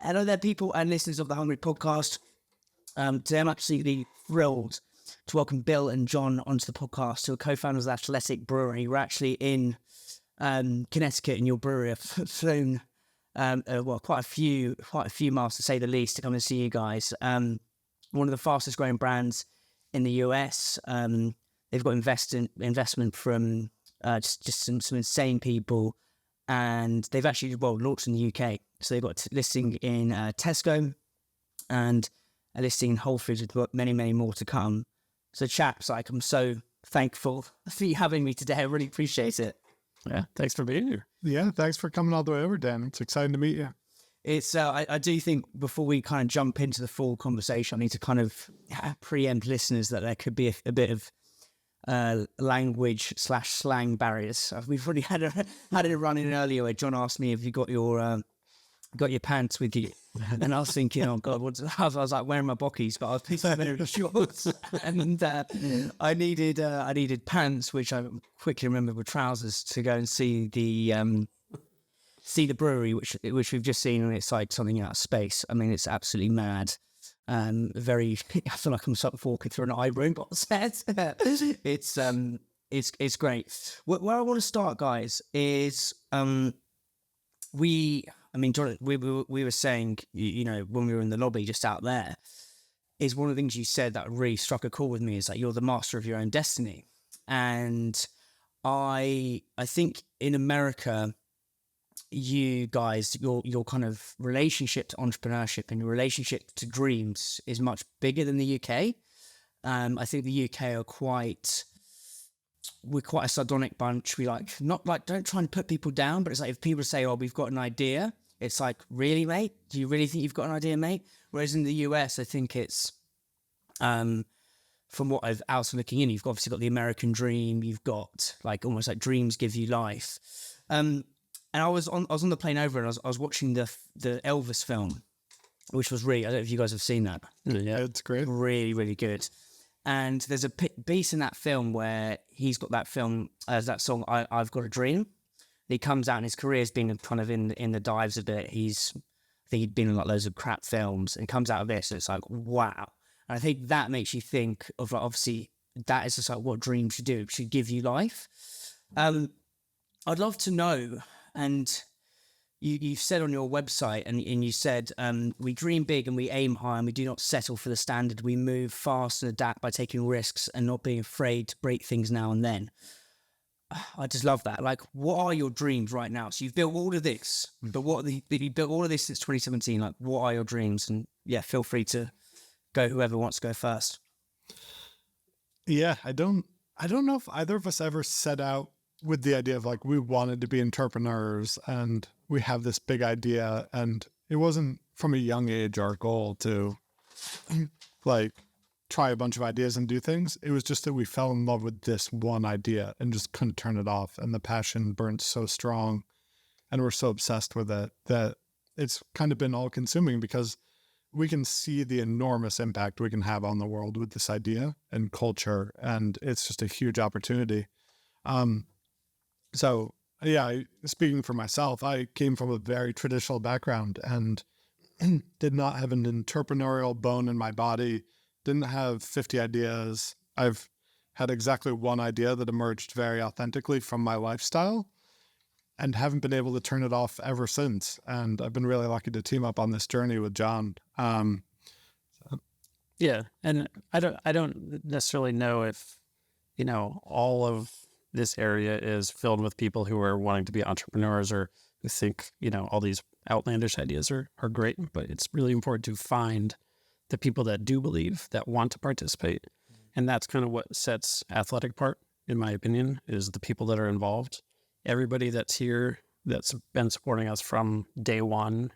Hello there, people and listeners of the Hungry Podcast. Today I'm absolutely thrilled to welcome Bill and John onto the podcast, who are co-founders of Athletic Brewing. We're actually in Connecticut in your brewery. I've flown quite a few miles to say the least to come and see you guys. One of the fastest growing brands in the US. They've got investment from just some insane people. And they've actually launched in the UK. So they've got listing in Tesco and a listing in Whole Foods with many, many more to come. So chaps, I'm so thankful for you having me today. I really appreciate it. Yeah, thanks for being here. Yeah, thanks for coming all the way over, Dan. It's exciting to meet you. It's I do think before we kind of jump into the full conversation, I need to kind of preempt listeners that there could be a bit of language / slang barriers. We've already had it run in earlier where John asked me if you got your pants with you, and I was thinking, oh god, I was like wearing my bockies, but I was wearing shorts, and I needed pants, which I quickly remembered were trousers, to go and see the brewery, which we've just seen, and it's like something out of space. I mean, it's absolutely mad. I feel like I'm walking through an eye room on set. It's great. Where I want to start, guys, is John, we were saying, when we were in the lobby just out there, is one of the things you said that really struck a chord with me is that you're the master of your own destiny. And I think in America, you guys, your kind of relationship to entrepreneurship and your relationship to dreams is much bigger than the UK. I think the UK we're quite a sardonic bunch. We don't try and put people down, but it's like if people say, oh, we've got an idea, it's like, really, mate? Do you really think you've got an idea, mate? Whereas in the US, I think it's, from what I've outside looking in, you've obviously got the American dream. You've got almost like dreams give you life. And I was on the plane over, and I was watching the Elvis film, which was really, I don't know if you guys have seen that. Yeah, it's great. Really, really good. And there's a piece in that film where he's got that that song, I've Got a Dream. He comes out and his career's been kind of in the dives a bit. I think he'd been in loads of crap films, and comes out of this, and it's like, wow. And I think that makes you think of obviously that is just what dreams should do. It should give you life. I'd love to know. And you've said on your website, and you said, we dream big and we aim high, and we do not settle for the standard. We move fast and adapt by taking risks and not being afraid to break things now and then. I just love that. What are your dreams right now? So you've built all of this, but you built all of this since 2017. What are your dreams? And yeah, feel free to go, whoever wants to go first. Yeah, I don't know if either of us ever set out with the idea of we wanted to be entrepreneurs and we have this big idea, and it wasn't from a young age our goal to try a bunch of ideas and do things. It was just that we fell in love with this one idea and just couldn't turn it off, and the passion burnt so strong and we're so obsessed with it that it's kind of been all consuming, because we can see the enormous impact we can have on the world with this idea and culture, and it's just a huge opportunity. So yeah, speaking for myself, I came from a very traditional background and did not have an entrepreneurial bone in my body, didn't have 50 ideas. I've had exactly one idea that emerged very authentically from my lifestyle and haven't been able to turn it off ever since. And I've been really lucky to team up on this journey with John. Yeah, and I don't necessarily know if, all of this area is filled with people who are wanting to be entrepreneurs or who think, all these outlandish ideas are great, but it's really important to find the people that do believe, that want to participate. And that's kind of what sets Athletic apart, in my opinion, is the people that are involved. Everybody that's here, that's been supporting us from day one,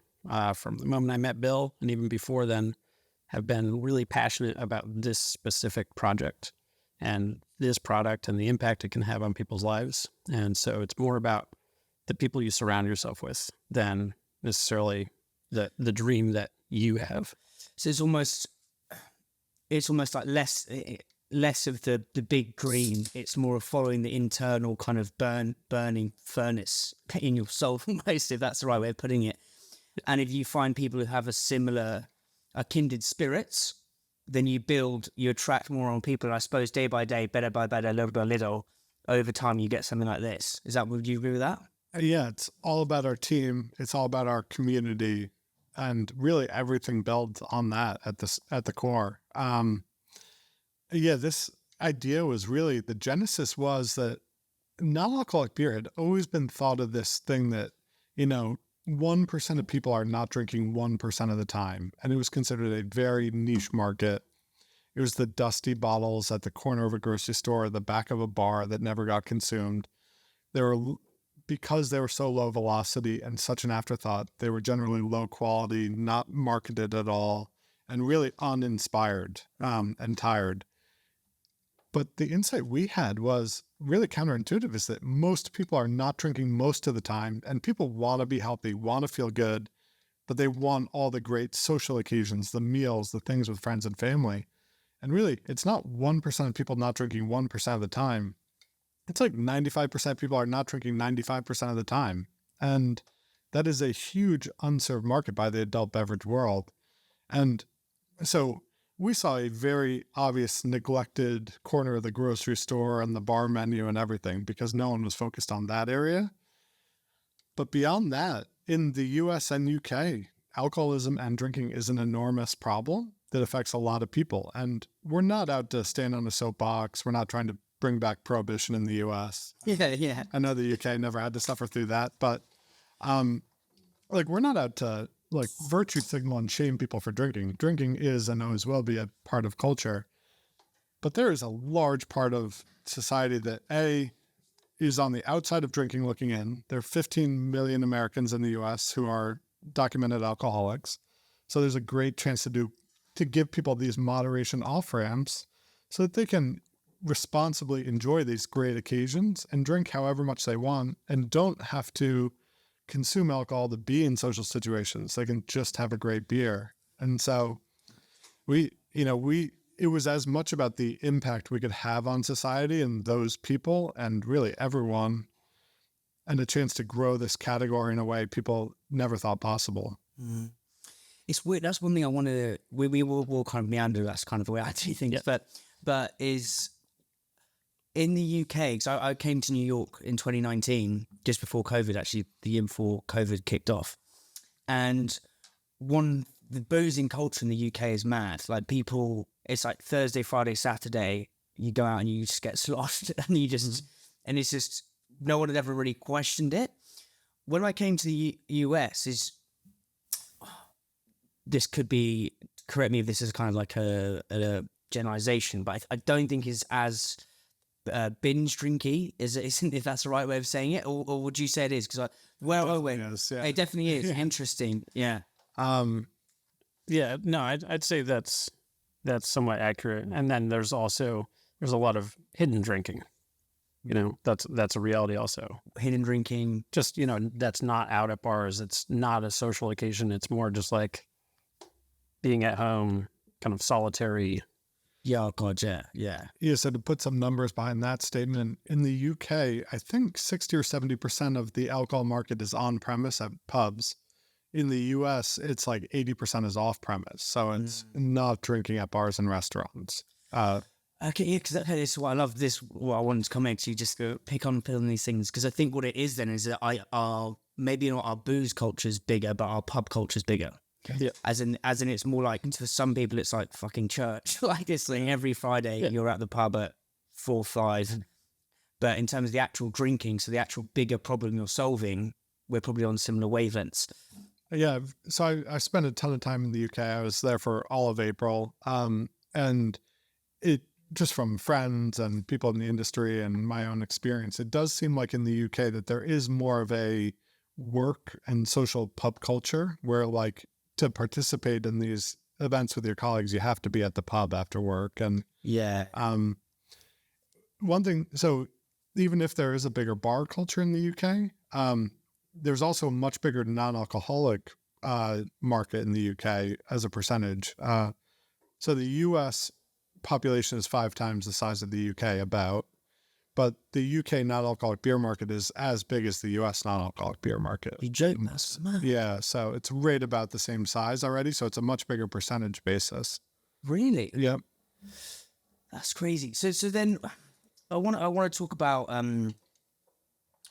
from the moment I met Bill, and even before then, have been really passionate about this specific project and this product and the impact it can have on people's lives. And so it's more about the people you surround yourself with than necessarily the dream that you have. So it's almost like less of the big dream. It's more of following the internal kind of burning furnace in your soul, almost, if that's the right way of putting it. And if you find people who have a kindred spirits, then you attract more on people. And I suppose day by day, better by better, little by little, over time, you get something like this. Would you agree with that? Yeah, it's all about our team. It's all about our community, and really everything builds on that at the core. This idea was really, the genesis was that non-alcoholic beer had always been thought of this thing that, 1% of people are not drinking 1% of the time. And it was considered a very niche market. It was the dusty bottles at the corner of a grocery store, the back of a bar that never got consumed. Because they were so low velocity and such an afterthought, they were generally low quality, not marketed at all, and really uninspired and tired. But the insight we had was really counterintuitive, is that most people are not drinking most of the time, and people want to be healthy, want to feel good, but they want all the great social occasions, the meals, the things with friends and family. And really, it's not 1% of people not drinking 1% of the time. It's like 95% of people are not drinking 95% of the time. And that is a huge unserved market by the adult beverage world. And so we saw a very obvious neglected corner of the grocery store and the bar menu and everything, because no one was focused on that area. But beyond that, in the US and UK, alcoholism and drinking is an enormous problem that affects a lot of people. And we're not out to stand on a soapbox. We're not trying to bring back prohibition in the US. Yeah. I know the UK never had to suffer through that, but we're not out to virtue signal and shame people for drinking. Drinking is and always will be a part of culture. But there is a large part of society that is on the outside of drinking looking in. There are 15 million Americans in the US who are documented alcoholics. So there's a great chance to give people these moderation off-ramps so that they can responsibly enjoy these great occasions and drink however much they want, and don't have to consume alcohol to be in social situations. They can just have a great beer. And so it was as much about the impact we could have on society and those people and really everyone, and a chance to grow this category in a way people never thought possible. Mm. It's weird. That's one thing I want to. We will kind of meander. That's kind of the way I do things. Yeah. But is in the UK, because I came to New York in 2019, just before COVID, actually, the year before COVID kicked off. And the boozing culture in the UK is mad. Like people, it's like Thursday, Friday, Saturday, you go out and you just get sloshed and and it's just, no one had ever really questioned it. When I came to the US, this could be, correct me if this is kind of like a generalization, but I don't think it's as binge drinky, if that's the right way of saying it, or would you say it is? Because it definitely is. Yeah. Interesting. Yeah. No, I'd say that's somewhat accurate. And then there's a lot of hidden drinking. That's a reality also. Hidden drinking, just that's not out at bars. It's not a social occasion. It's more just like being at home, kind of solitary. Yeah, God, yeah. Yeah, so to put some numbers behind that statement, in the UK, I think 60 or 70% of the alcohol market is on-premise at pubs. In the US, it's like 80% is off-premise. So it's not drinking at bars and restaurants. Okay, yeah, because this is what I love. What I wanted to comment to, you just go pick on these things, because I think what it is then is that maybe not our booze culture is bigger, but our pub culture is bigger. Yeah. As in, it's more like, for some people, it's like fucking church. Like this thing, every Friday you're at the pub at 4 or 5. But in terms of the actual drinking, so the actual bigger problem you're solving, we're probably on similar wavelengths. Yeah, so I spent a ton of time in the UK. I was there for all of April. And it, just from friends and people in the industry and my own experience, it does seem like in the UK that there is more of a work and social pub culture where, like, to participate in these events with your colleagues, you have to be at the pub after work. And one thing, so even if there is a bigger bar culture in the UK, there's also a much bigger non-alcoholic market in the UK as a percentage. So the US population is 5 times the size of the UK about, but the UK non-alcoholic beer market is as big as the US non-alcoholic beer market. You joke, that's mad. Yeah, so it's right about the same size already. So it's a much bigger percentage basis. Really? Yep. That's crazy. So then I want to talk about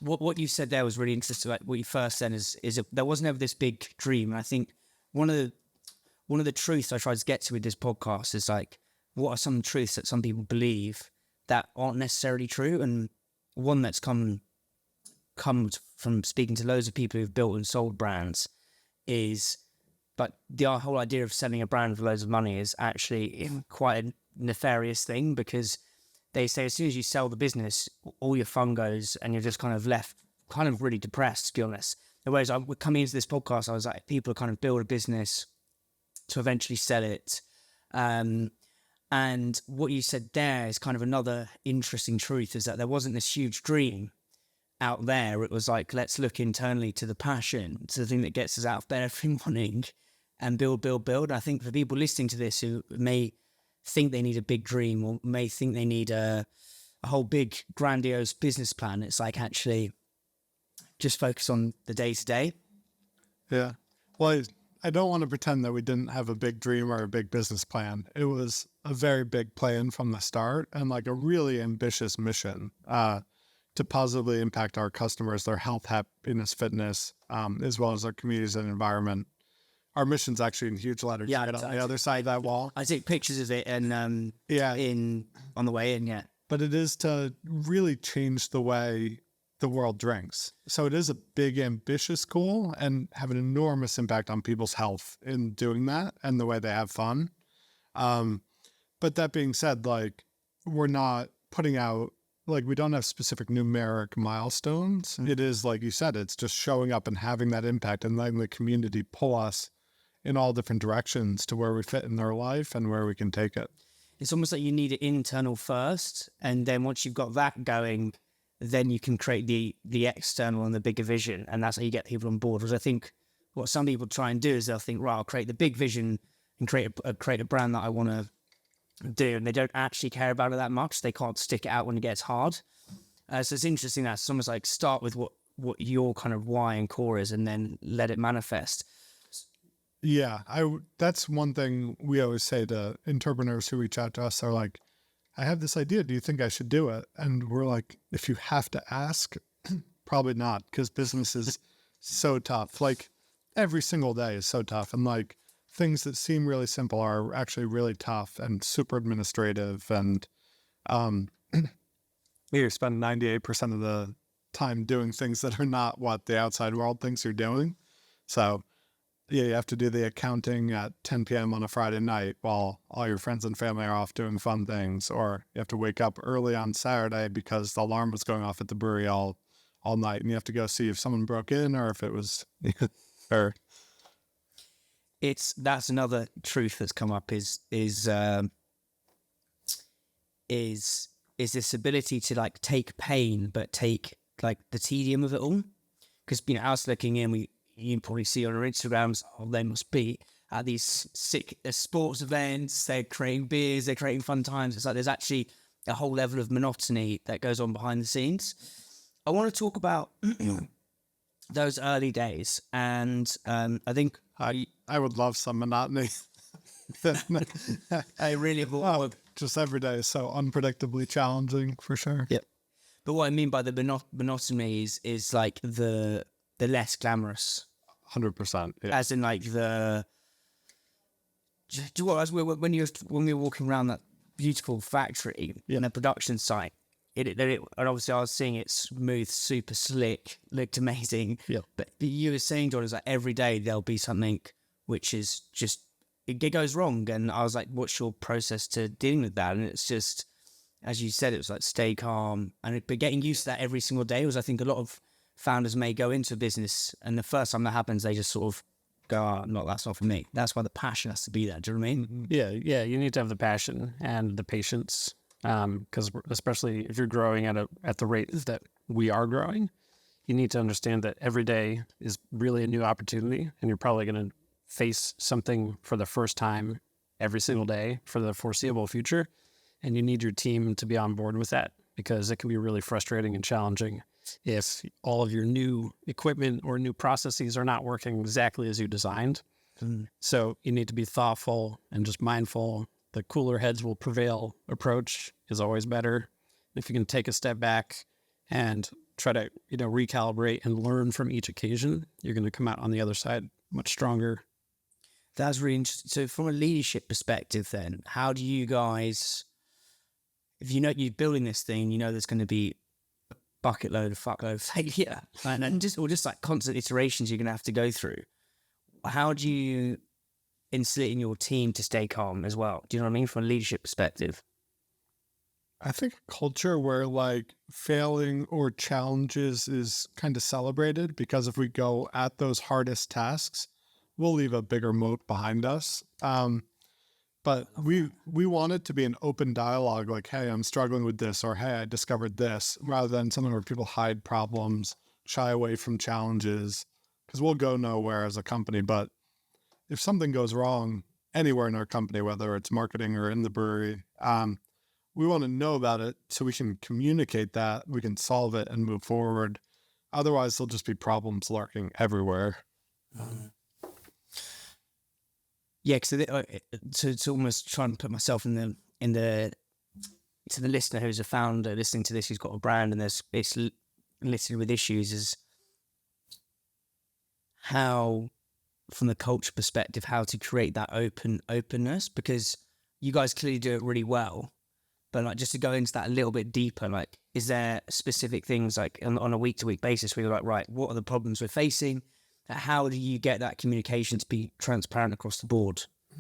what you said there was really interesting. Like what you first said is there wasn't ever this big dream. And I think one of the truths I try to get to with this podcast is like, what are some truths that some people believe that aren't necessarily true? And one that's come from speaking to loads of people who've built and sold brands is, but the whole idea of selling a brand for loads of money is actually quite a nefarious thing, because they say as soon as you sell the business, all your fun goes and you're just kind of left kind of really depressed, to be honest. Whereas coming into this podcast, I was like, people kind of build a business to eventually sell it. And what you said there is kind of another interesting truth, is that there wasn't this huge dream out there. It was like, let's look internally to the passion, to the thing that gets us out of bed every morning and build. I think for people listening to this who may think they need a big dream or may think they need a whole big grandiose business plan, it's like actually just focus on the day-to-day. Yeah. Well, I don't want to pretend that we didn't have a big dream or a big business plan. It was a very big plan from the start and like a really ambitious mission to positively impact our customers, their health, happiness, fitness, as well as our communities and environment. Our mission's actually in huge letters right on the other side of that wall. I take pictures of it and on the way in, yeah. But it is to really change the way the world drinks. So it is a big, ambitious goal and have an enormous impact on people's health in doing that and the way they have fun. But that being said, like, we're not putting out, like, we don't have specific numeric milestones. It is, like you said, it's just showing up and having that impact and letting the community pull us in all different directions to where we fit in their life and where we can take it. It's almost like you need it internal first, and then once you've got that going, then you can create the external and the bigger vision, and that's how you get people on board. Because I think what some people try and do is they'll think, right, I'll create the big vision and create a brand that I want to do, and they don't actually care about it that much. They can't stick it out when it gets hard. So it's interesting that it's almost like start with what your kind of why and core is, and then let it manifest. Yeah, that's one thing we always say to entrepreneurs who reach out to us. They're like, I have this idea. Do you think I should do it? And we're like, if you have to ask, probably not, because business is so tough. Like every single day is so tough. And like things that seem really simple are actually really tough and super administrative. And you spend 98% of the time doing things that are not what the outside world thinks you're doing. So yeah, you have to do the accounting at 10 p.m. on a Friday night while all your friends and family are off doing fun things. Or you have to wake up early on Saturday because the alarm was going off at the brewery all night. And you have to go see if someone broke in or if it was... or... That's another truth that's come up is this ability to like take pain, but take like the tedium of it all. Because, you know, I was looking in, you can probably see on our Instagrams, they must be at these sick sports events, they're creating beers, they're creating fun times. It's like there's actually a whole level of monotony that goes on behind the scenes. I want to talk about those early days, and I think I would love some monotony. I really would. Just every day is so unpredictably challenging, for sure. Yep. But what I mean by the monotony is like the less glamorous. 100%. Yeah. As in like when we were walking around that beautiful factory in a production site, and obviously I was seeing it smooth, super slick, looked amazing. Yeah. But you were saying, John, is like every day there'll be something which is just, it goes wrong. And I was like, what's your process to dealing with that? And it's just, as you said, it was like stay calm. But getting used to that every single day was, I think, a lot of founders may go into a business and the first time that happens, they just sort of go, no, that's not for me. That's why the passion has to be there. Do you know what I mean? Yeah. You need to have the passion and the patience. Because especially if you're growing at the rate that we are growing, you need to understand that every day is really a new opportunity, and you're probably going to face something for the first time every single day for the foreseeable future, and you need your team to be on board with that. because it can be really frustrating and challenging if all of your new equipment or new processes are not working exactly as you designed. So you need to be thoughtful and just mindful. The cooler heads will prevail approach is always better. If you can take a step back and try to, recalibrate and learn from each occasion, you're going to come out on the other side much stronger. That's really interesting. So from a leadership perspective then, how do you guys, if you're building this thing, there's going to be a bucket load of fuckload of failure and just like constant iterations you're going to have to go through. How do you instill it in your team to stay calm as well? Do you know what I mean? From a leadership perspective. I think a culture where like failing or challenges is kind of celebrated, because if we go at those hardest tasks, we'll leave a bigger moat behind us. But we want it to be an open dialogue, like, hey, I'm struggling with this, or hey, I discovered this, rather than something where people hide problems, shy away from challenges, because we'll go nowhere as a company. But if something goes wrong anywhere in our company, whether it's marketing or in the brewery, we want to know about it so we can communicate that, we can solve it and move forward. Otherwise, there'll just be problems lurking everywhere. Yeah, so it's almost trying to put myself to the listener who's a founder listening to this, who's got a brand and it's littered with issues, is how, from the culture perspective, how to create that openness, because you guys clearly do it really well. But like, just to go into that a little bit deeper, like, is there specific things like on a week-to-week basis where you're like, right, what are the problems we're facing? How do you get that communication to be transparent across the board? I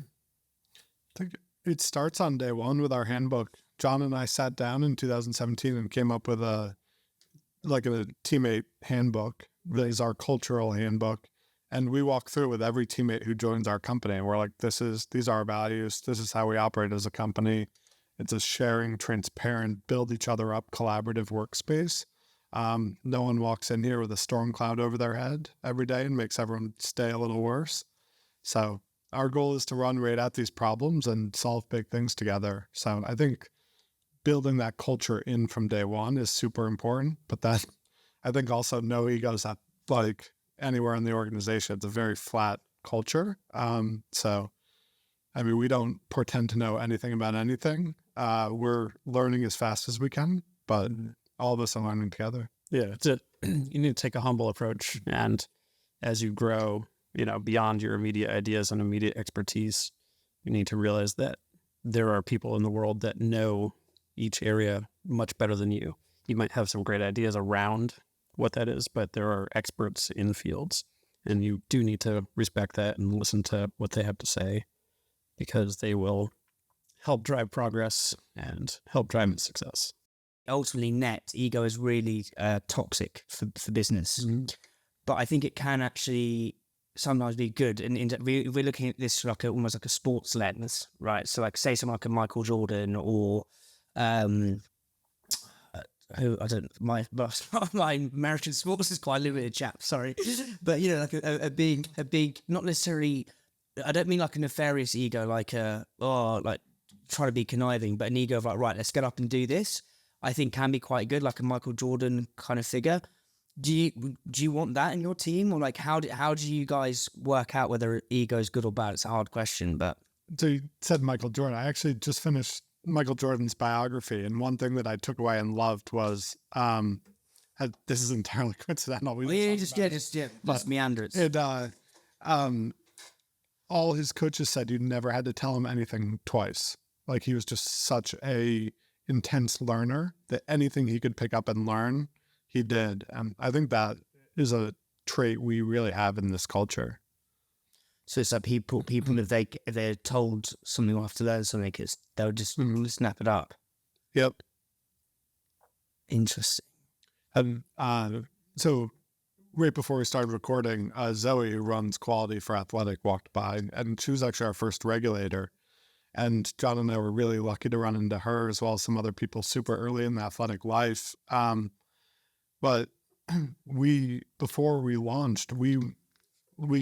think it starts on day one with our handbook. John and I sat down in 2017 and came up with a teammate handbook that is our cultural handbook. And we walk through with every teammate who joins our company. And we're like, these are our values. This is how we operate as a company. It's a sharing, transparent, build each other up, collaborative workspace. No one walks in here with a storm cloud over their head every day and makes everyone stay a little worse. So our goal is to run right at these problems and solve big things together. So I think building that culture in from day one is super important. But that, I think also no egos at like anywhere in the organization. It's a very flat culture. So, I mean, we don't pretend to know anything about anything. We're learning as fast as we can, but all of us are learning together. Yeah, you need to take a humble approach. And as you grow, beyond your immediate ideas and immediate expertise, you need to realize that there are people in the world that know each area much better than you. You might have some great ideas around what that is, but there are experts in fields, and you do need to respect that and listen to what they have to say, because they will help drive progress and help drive its success. Ultimately, ego is really toxic for business. But I think it can actually sometimes be good. And we're looking at this like almost like a sports lens, right? So like say something like a Michael Jordan or who I don't my American sports is quite limited, chap. Sorry, but like a big, not necessarily. I don't mean like a nefarious ego, like like try to be conniving, but an ego of like, right, let's get up and do this. I think can be quite good, like a Michael Jordan kind of figure. Do you want that in your team, or like how do you guys work out whether ego is good or bad? It's a hard question, but so you said Michael Jordan. I actually just finished Michael Jordan's biography, and one thing that I took away and loved was this is entirely coincidental. Just meander. All his coaches said you never had to tell him anything twice. Like he was just such a intense learner that anything he could pick up and learn, he did. And I think that is a trait we really have in this culture. So it's like people if they're told something or have to learn something, they'll just snap it up. Yep. Interesting. And so right before we started recording, Zoe, who runs quality for Athletic, walked by, and she was actually our first regulator. And John and I were really lucky to run into her as well as some other people super early in the Athletic life. But before we launched, we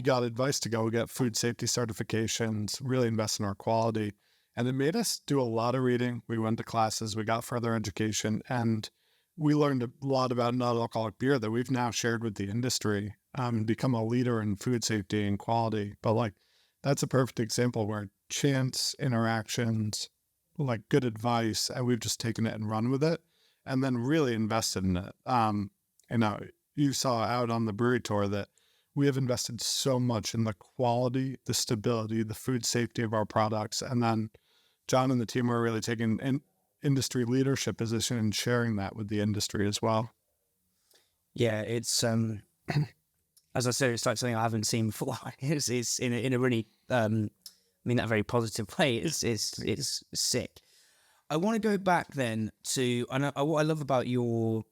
got advice to go get food safety certifications, really invest in our quality. And it made us do a lot of reading. We went to classes, we got further education, and we learned a lot about non-alcoholic beer that we've now shared with the industry and become a leader in food safety and quality. But like, that's a perfect example where chance interactions, like good advice, and we've just taken it and run with it and then really invested in it. You saw out on the brewery tour that we have invested so much in the quality, the stability, the food safety of our products. And then John and the team are really taking an industry leadership position and sharing that with the industry as well. Yeah, it's as I said, it's like something I haven't seen before. It's in a really I mean that very positive way. It's sick. I want to go back then to what I love about your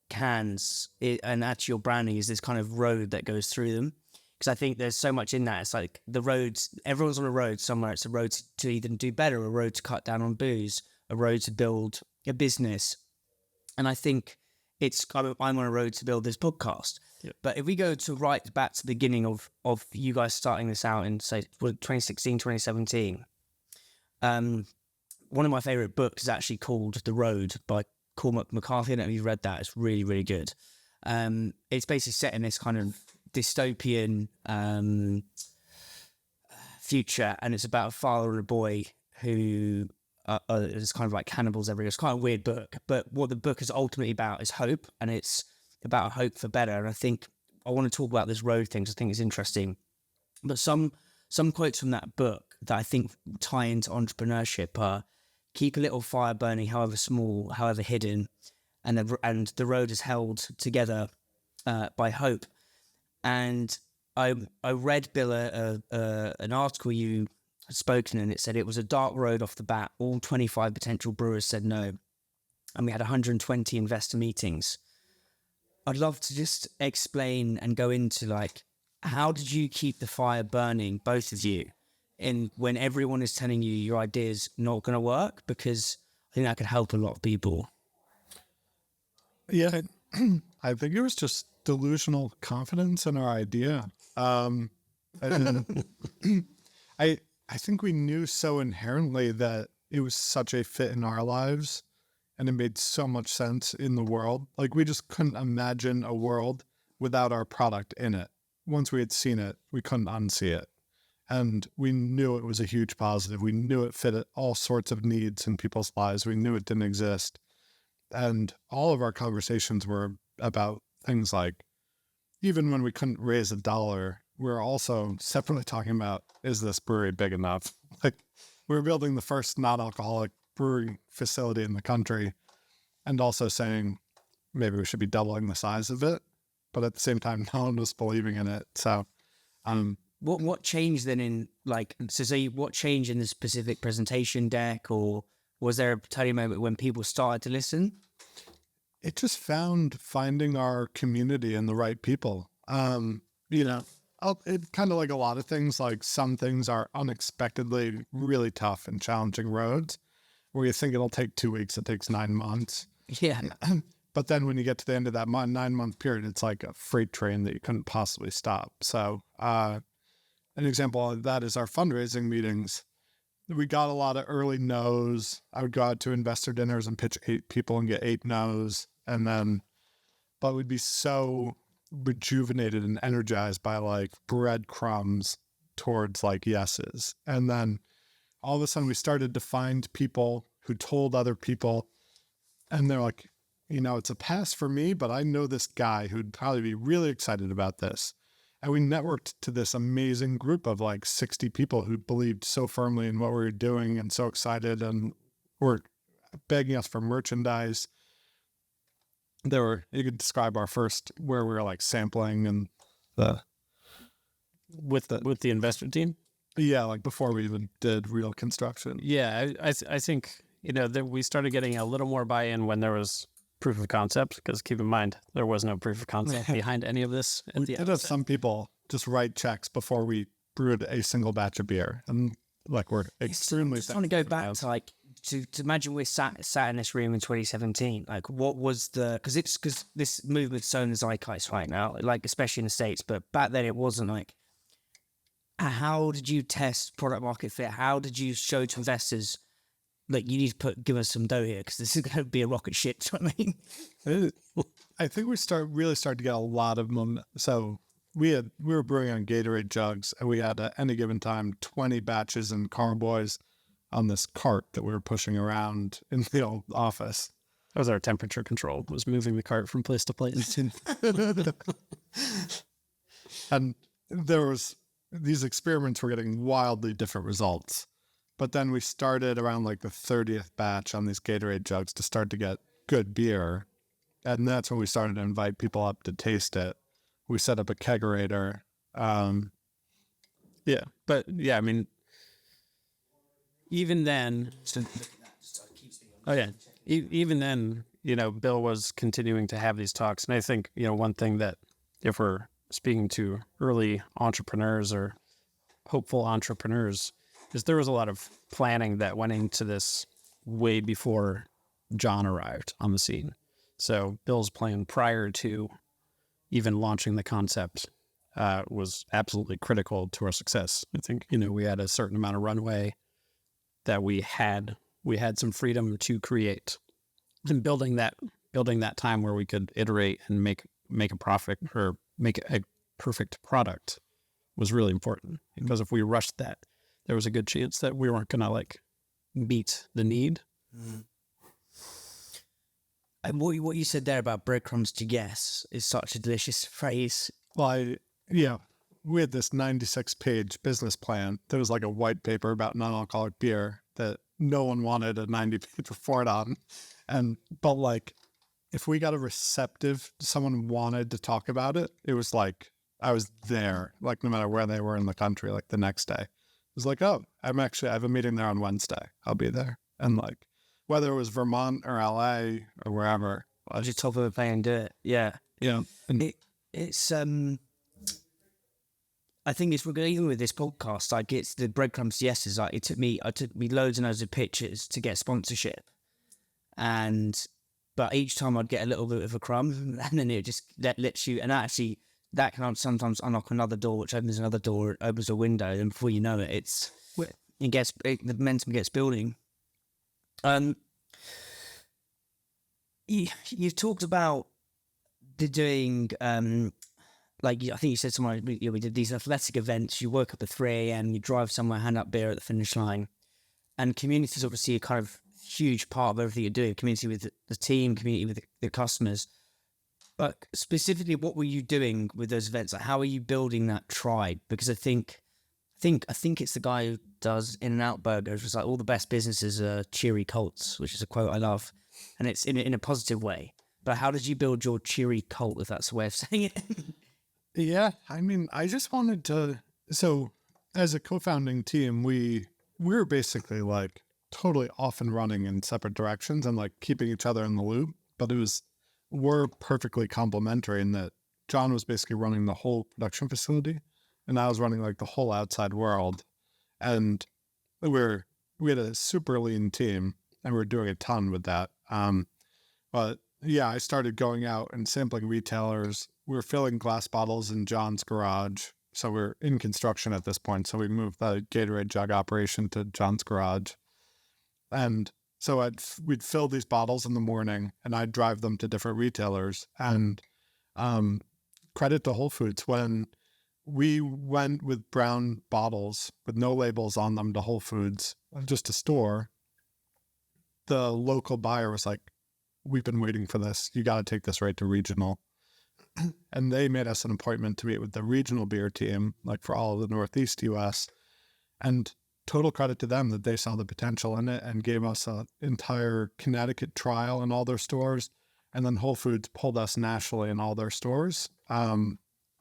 cans and actually your branding is this kind of road that goes through them, because I think there's so much in that. It's like the roads, everyone's on a road somewhere. It's a road to either do better, a road to cut down on booze, a road to build a business. And I think it's kind of, I'm on a road to build this podcast. Yep. But if we go to right back to the beginning of you guys starting this out in, say, 2016, 2017, one of my favorite books is actually called The Road by Mycoskie. I don't know if you've read that. It's really, really good. It's basically set in this kind of dystopian future, and it's about a father and a boy who is kind of like cannibals everywhere. It's quite a weird book, but what the book is ultimately about is hope, and it's about a hope for better. And I think I want to talk about this road thing, because I think it's interesting. But some quotes from that book that I think tie into entrepreneurship are: keep a little fire burning, however small, however hidden, and the road is held together by hope. And I read, Bill, an article you had spoken, and it said it was a dark road off the bat. All 25 potential brewers said no, and we had 120 investor meetings. I'd love to just explain and go into, like, how did you keep the fire burning, both of you, when everyone is telling you your idea's not going to work? Because I think that could help a lot of people. Yeah, I think it was just delusional confidence in our idea. I think we knew so inherently that it was such a fit in our lives, and it made so much sense in the world. Like, we just couldn't imagine a world without our product in it. Once we had seen it, we couldn't unsee it. And we knew it was a huge positive. We knew it fit all sorts of needs in people's lives. We knew it didn't exist. And all of our conversations were about things like, even when we couldn't raise $1, we were also separately talking about, is this brewery big enough? Like, we were building the first non-alcoholic brewery facility in the country, and also saying maybe we should be doubling the size of it. But at the same time, no one was believing in it. So, what changed then in, like, what changed in the specific presentation deck, or was there a turning moment when people started to listen? It just finding our community and the right people. It kind of like a lot of things, like some things are unexpectedly really tough and challenging roads where you think it'll take 2 weeks, it takes 9 months. Yeah. But then when you get to the end of that 9-month period, it's like a freight train that you couldn't possibly stop. So an example of that is our fundraising meetings. We got a lot of early no's. I would go out to investor dinners and pitch 8 people and get 8 no's. But we'd be so rejuvenated and energized by like breadcrumbs towards like yeses. And then all of a sudden we started to find people who told other people, and they're like, it's a pass for me, but I know this guy who'd probably be really excited about this. And we networked to this amazing group of like 60 people who believed so firmly in what we were doing and so excited and were begging us for merchandise. You could describe our first, where we were like sampling and with the investor team. Yeah, like before we even did real construction. Yeah, I think that we started getting a little more buy-in when there was proof of concept, because keep in mind there was no proof of concept behind any of this. We did have some people just write checks before we brewed a single batch of beer, and like we're extremely. I just want to go back to like to imagine we're sat in this room in 2017. Like, what was because this movement's so in the zeitgeist right now, like especially in the States, but back then it wasn't. Like, how did you test product market fit? How did you show to investors, like, you need to give us some dough here because this is going to be a rocket ship? Do you know what I mean? I think we really started to get a lot of momentum. So we were brewing on Gatorade jugs, and we had at any given time 20 batches and carboys on this cart that we were pushing around in the old office. That was our temperature control, was moving the cart from place to place. And these experiments were getting wildly different results. But then we started around like the 30th batch on these Gatorade jugs to start to get good beer. And that's when we started to invite people up to taste it. We set up a kegerator. But I mean, even then, even then, Bill was continuing to have these talks. And I think, one thing that, if we're speaking to early entrepreneurs or hopeful entrepreneurs, is there was a lot of planning that went into this way before John arrived on the scene. So Bill's plan prior to even launching the concept was absolutely critical to our success. I think, we had a certain amount of runway that we had some freedom to create, and building that time where we could iterate and make a profit or make a perfect product was really important, because if we rushed that, there was a good chance that we weren't going to meet the need. And what you said there about breadcrumbs to yes is such a delicious phrase. Well, we had this 96-page business plan. There was like a white paper about non-alcoholic beer that no one wanted a 90-page report on. But if we got someone wanted to talk about it, it was like I was there, no matter where they were in the country, the next day. It was like, oh, I have a meeting there on Wednesday. I'll be there. And whether it was Vermont or LA or wherever, I just top of the plane and do it. Yeah. Yeah. It's I think it's even with this podcast, it's the breadcrumbs to yeses. It took me loads and loads of pitches to get sponsorship, but each time I'd get a little bit of a crumb, and then it just lets you, and actually that can sometimes unlock another door, which opens another door, opens a window, and before you know it, the momentum gets building. You've talked about doing I think you said somewhere, we did these athletic events. You woke up at 3 a.m, you drive somewhere, hand up beer at the finish line. And community is obviously a kind of huge part of everything you're doing. Community with the team, community with the customers. But specifically, what were you doing with those events? How are you building that tribe? Because I think it's the guy who does In-N-Out burgers. It's all the best businesses are cheery cults, which is a quote I love. And it's in a positive way. But how did you build your cheery cult, if that's the way of saying it? Yeah, I mean, I just wanted to. So, as a co-founding team, we were basically totally off and running in separate directions and keeping each other in the loop. But we're perfectly complementary in that John was basically running the whole production facility, and I was running the whole outside world. And we had a super lean team, and we were doing a ton with that. But yeah, I started going out and sampling retailers. We were filling glass bottles in John's garage. So we're in construction at this point. So we moved the Gatorade jug operation to John's garage. And so we'd fill these bottles in the morning, and I'd drive them to different retailers. And credit to Whole Foods, when we went with brown bottles with no labels on them to Whole Foods, just a store, the local buyer was like, we've been waiting for this. You got to take this right to regional. And they made us an appointment to meet with the regional beer team, for all of the Northeast U.S. And total credit to them that they saw the potential in it and gave us an entire Connecticut trial in all their stores. And then Whole Foods pulled us nationally in all their stores,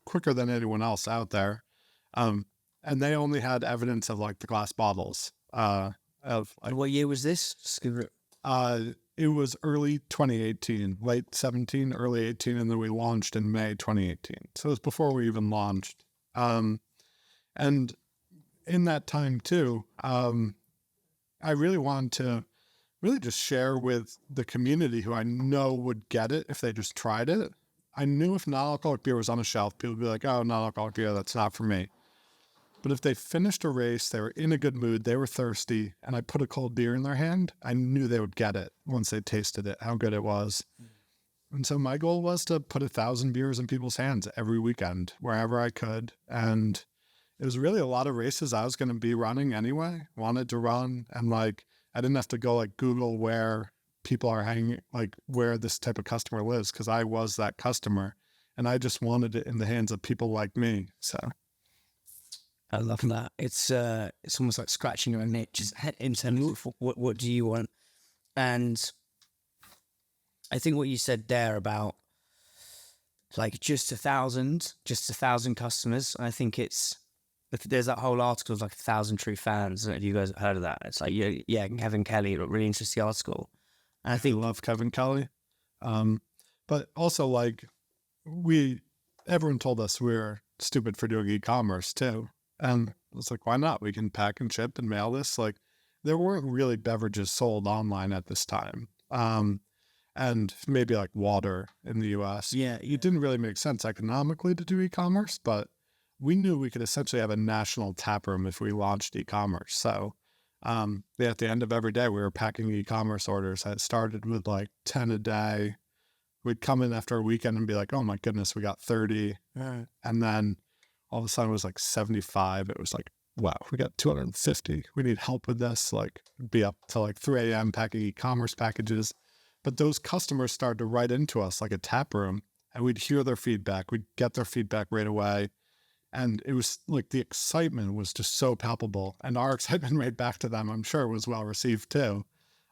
quicker than anyone else out there. And they only had evidence of the glass bottles. And what year was this? It was early 2018, late 17, early 18, and then we launched in May 2018. So it was before we even launched. And in that time too, I really wanted to really just share with the community who I know would get it if they just tried it. I knew if non-alcoholic beer was on a shelf, people would be like, oh, non-alcoholic beer, that's not for me. But if they finished a race, they were in a good mood, they were thirsty, and I put a cold beer in their hand, I knew they would get it once they tasted it, how good it was. And so my goal was to put 1,000 beers in people's hands every weekend, wherever I could. And it was really a lot of races I was going to be running anyway, wanted to run. And like, I didn't have to go like Google where people are hanging, like where this type of customer lives, because I was that customer. And I just wanted it in the hands of people like me. So I love that. It's almost like scratching your own itch in terms of what do you want. And I think what you said there about like just 1,000 customers. I think there's that whole article of like 1,000 true fans. I don't know if you guys have heard of that. It's like, yeah, Kevin Kelly, a really interesting article. And I think love Kevin Kelly. But also like everyone told us we were stupid for doing e-commerce too. And it's like, why not? We can pack and ship and mail this. Like there weren't really beverages sold online at this time. And maybe like water in the US. Yeah. It didn't really make sense economically to do e-commerce, but we knew we could essentially have a national tap room if we launched e-commerce. So at the end of every day, we were packing e-commerce orders. It started with like 10 a day. We'd come in after a weekend and be like, oh my goodness, we got 30. And then all of a sudden it was like 75. It was like, wow, we got 250. We need help with this. Like be up till like 3 a.m. packing e-commerce packages. But those customers started to write into us like a tap room, and we'd hear their feedback. We'd get their feedback right away. And it was like the excitement was just so palpable. And our excitement right back to them, I'm sure, was well received too.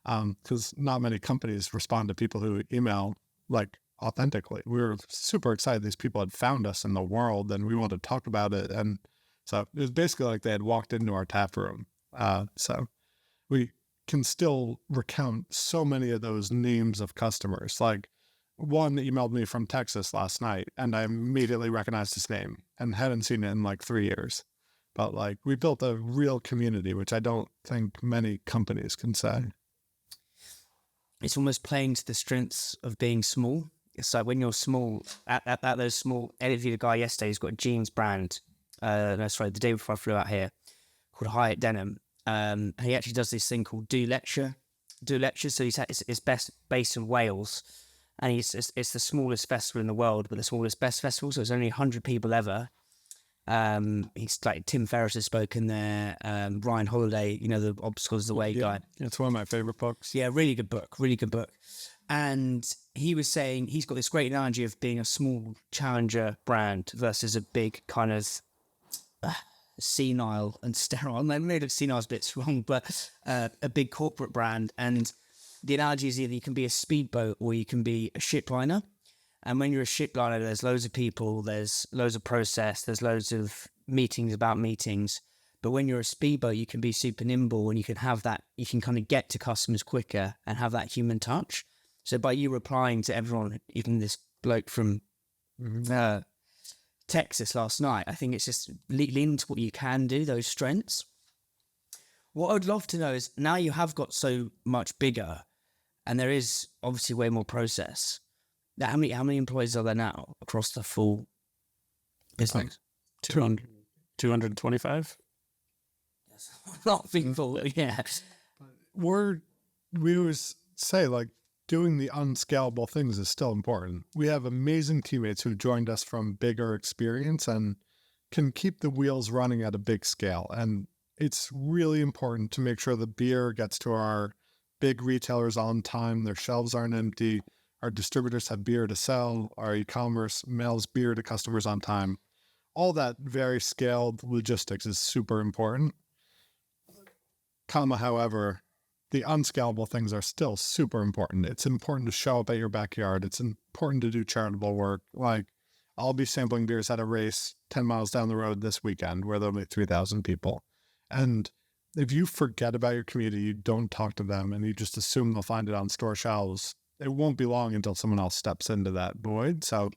Because not many companies respond to people who email like authentically. We were super excited these people had found us in the world and we wanted to talk about it. And so it was basically like they had walked into our tap room. So we can still recount so many of those names of customers. Like one emailed me from Texas last night and I immediately recognized his name and hadn't seen it in like 3 years. But like we built a real community, which I don't think many companies can say. It's almost playing to the strengths of being small. It's like when you're small, at those small, I interviewed a guy yesterday who's got a jeans brand, the day before I flew out here, called Hyatt Denim. And he actually does this thing called Do Lecture. So it's based in Wales, and it's the smallest festival in the world, but the smallest best festival. So it's only 100 people ever. He's like Tim Ferriss has spoken there. Ryan Holiday, the Obstacles the Way guy. It's one of my favorite books. Yeah, really good book. And he was saying he's got this great analogy of being a small challenger brand versus a big kind of senile and sterile. Maybe senile is a bit wrong, but a big corporate brand. And the analogy is either you can be a speedboat or you can be a ship liner. And when you're a ship liner, there's loads of people, there's loads of process, there's loads of meetings about meetings. But when you're a speedboat, you can be super nimble and you can have that, you can kind of get to customers quicker and have that human touch. So by you replying to everyone, even this bloke from Texas last night, I think it's just lean into what you can do, those strengths. What I'd love to know is now you have got so much bigger and there is obviously way more process. How many employees are there now across the full business? 225? Yes. Not people, yeah. We always say like doing the unscalable things is still important. We have amazing teammates who joined us from bigger experience and can keep the wheels running at a big scale. And it's really important to make sure the beer gets to our big retailers on time, their shelves aren't empty, our distributors have beer to sell, our e-commerce mails beer to customers on time. All that very scaled logistics is super important. However, the unscalable things are still super important. It's important to show up at your backyard. It's important to do charitable work. Like I'll be sampling beers at a race 10 miles down the road this weekend where there'll be 3,000 people. And if you forget about your community, you don't talk to them and you just assume they'll find it on store shelves, it won't be long until someone else steps into that void. So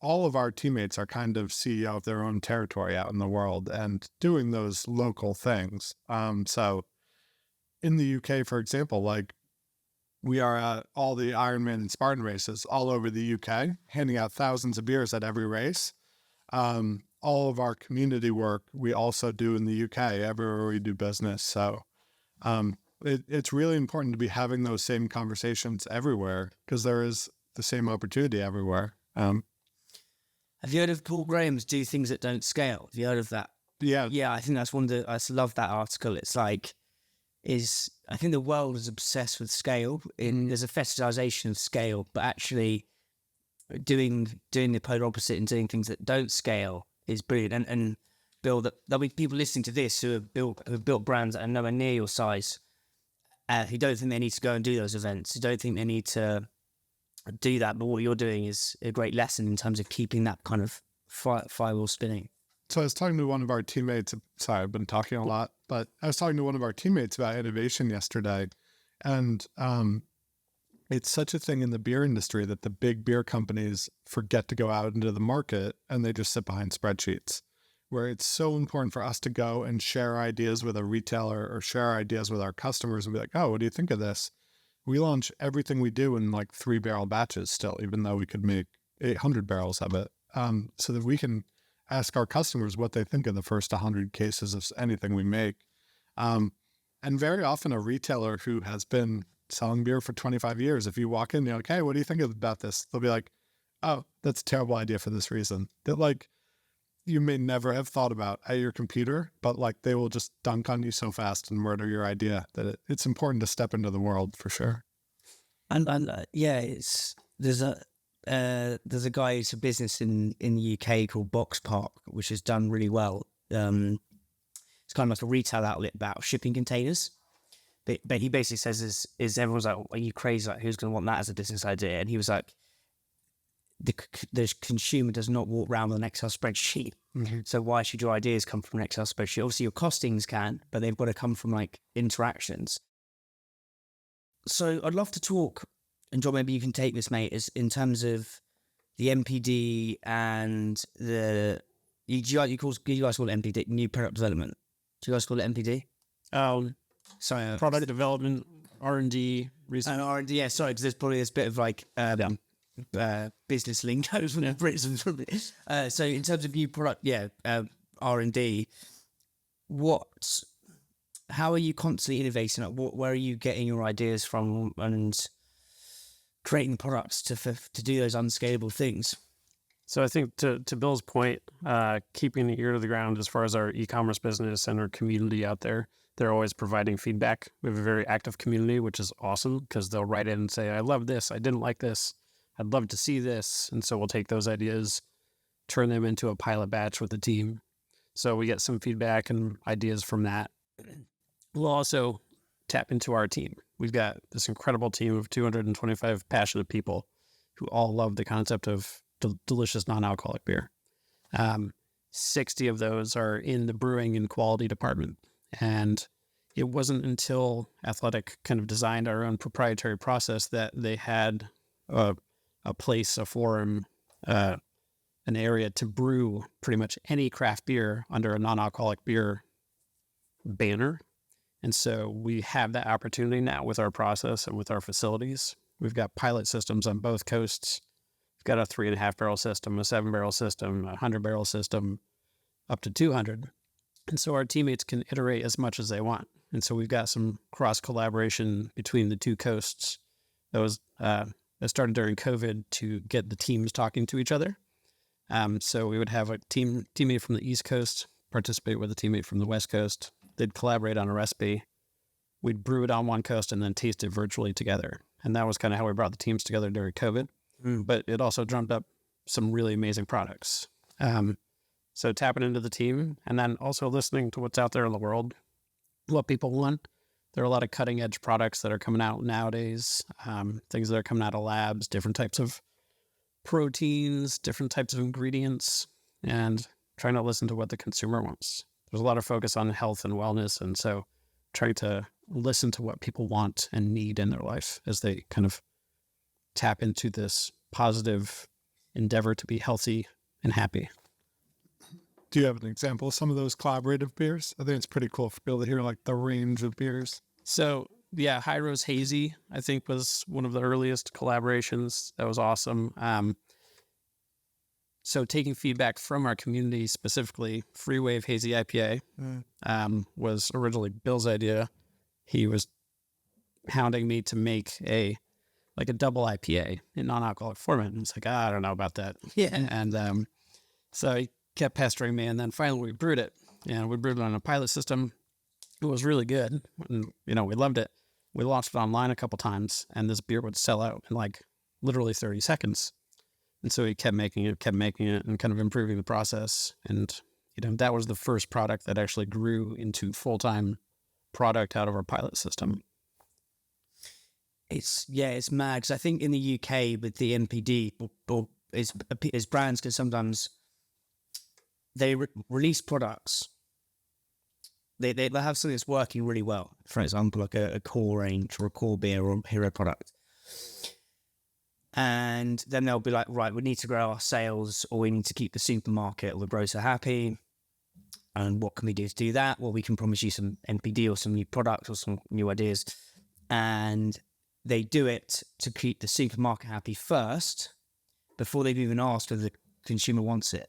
all of our teammates are kind of CEO of their own territory out in the world and doing those local things. So in the UK, for example, like we are at all the Ironman and Spartan races all over the UK, handing out thousands of beers at every race. all of our community work we also do in the UK, everywhere we do business. So it's really important to be having those same conversations everywhere because there is the same opportunity everywhere. Have you heard of Paul Graham's Do Things That Don't Scale? Have you heard of that? Yeah. Yeah, I think that's one of the, I just love that article. It's like, I think the world is obsessed with scale. There's a fetishization of scale, but actually doing the polar opposite and doing things that don't scale is brilliant. And Bill, there'll be people listening to this who have built brands that are nowhere near your size, who don't think they need to go and do those events, who don't think they need to do that. But what you're doing is a great lesson in terms of keeping that kind of firewall spinning. So I was talking to one of our teammates. Sorry, I've been talking a lot, but I was talking to one of our teammates about innovation yesterday. And it's such a thing in the beer industry that the big beer companies forget to go out into the market and they just sit behind spreadsheets, where it's so important for us to go and share ideas with a retailer or share ideas with our customers and be like, oh, what do you think of this? We launch everything we do in like 3-barrel batches still, even though we could make 800 barrels of it, so that we can ask our customers what they think of the first 100 cases of anything we make. And very often a retailer who has been selling beer for 25 years, if you walk in, you're like, hey, what do you think about this? They'll be like, oh, that's a terrible idea for this reason. That like you may never have thought about at your computer, but like they will just dunk on you so fast and murder your idea that it's important to step into the world for sure. And yeah, there's a guy who's a business in the UK called Box Park, which has done really well. It's kind of like a retail outlet about shipping containers. But he basically says is everyone's like, are you crazy? Like, who's going to want that as a business idea? And he was like, the consumer does not walk around with an Excel spreadsheet. Mm-hmm. So why should your ideas come from an Excel spreadsheet? Obviously your costings can, but they've got to come from like interactions. So I'd love to talk, and John, maybe you can take this, mate, is in terms of the MPD and you guys call it MPD, new product development. Do you guys call it MPD? Sorry, product development, R&D, research. And R&D, yeah, sorry, because there's probably this bit of like business lingo from the Brits. So in terms of new product, R&D, how are you constantly innovating? Like, where are you getting your ideas from and creating products to do those unscalable things? So I think to Bill's point, keeping the ear to the ground as far as our e-commerce business and our community out there, they're always providing feedback. We have a very active community, which is awesome because they'll write in and say, I love this, I didn't like this, I'd love to see this. And so we'll take those ideas, turn them into a pilot batch with the team. So we get some feedback and ideas from that. We'll also tap into our team. We've got this incredible team of 225 passionate people who all love the concept of delicious non-alcoholic beer. 60 of those are in the brewing and quality department. And it wasn't until Athletic kind of designed our own proprietary process that they had a place, a forum, an area to brew pretty much any craft beer under a non-alcoholic beer banner. And so we have that opportunity now with our process and with our facilities. We've got pilot systems on both coasts. We've got a 3.5 barrel system, a 7 barrel system, a 100 barrel system, up to 200. And so our teammates can iterate as much as they want. And so we've got some cross collaboration between the two coasts. That started during COVID to get the teams talking to each other. So we would have a teammate from the East Coast participate with a teammate from the West Coast. They'd collaborate on a recipe. We'd brew it on one coast and then taste it virtually together. And that was kind of how we brought the teams together during COVID. But it also drummed up some really amazing products. So tapping into the team and then also listening to what's out there in the world, what people want. There are a lot of cutting edge products that are coming out nowadays, things that are coming out of labs, different types of proteins, different types of ingredients, and trying to listen to what the consumer wants. There's a lot of focus on health and wellness. And so trying to listen to what people want and need in their life as they kind of tap into this positive endeavor to be healthy and happy. Do you have an example of some of those collaborative beers? I think it's pretty cool for people to hear like the range of beers. So yeah, High Rose Hazy, I think, was one of the earliest collaborations. That was awesome. So taking feedback from our community, specifically Free Wave Hazy IPA, was originally Bill's idea. He was hounding me to make a double IPA in non-alcoholic format. And it's like, I don't know about that. Yeah. And so he kept pestering me, and then finally we brewed it. And we brewed it on a pilot system. It was really good. And, we loved it. We launched it online a couple times, and this beer would sell out in literally 30 seconds. And so he kept making it, and kind of improving the process. And, that was the first product that actually grew into full-time product out of our pilot system. It's mad, because I think in the UK with the NPD, is brands can sometimes, they release products. They have something that's working really well. For example, like a core range or a core beer or a hero product. And then they'll be like, right, we need to grow our sales, or we need to keep the supermarket or the grocer happy. And what can we do to do that? Well, we can promise you some NPD or some new products or some new ideas. And they do it to keep the supermarket happy first, before they've even asked whether the consumer wants it.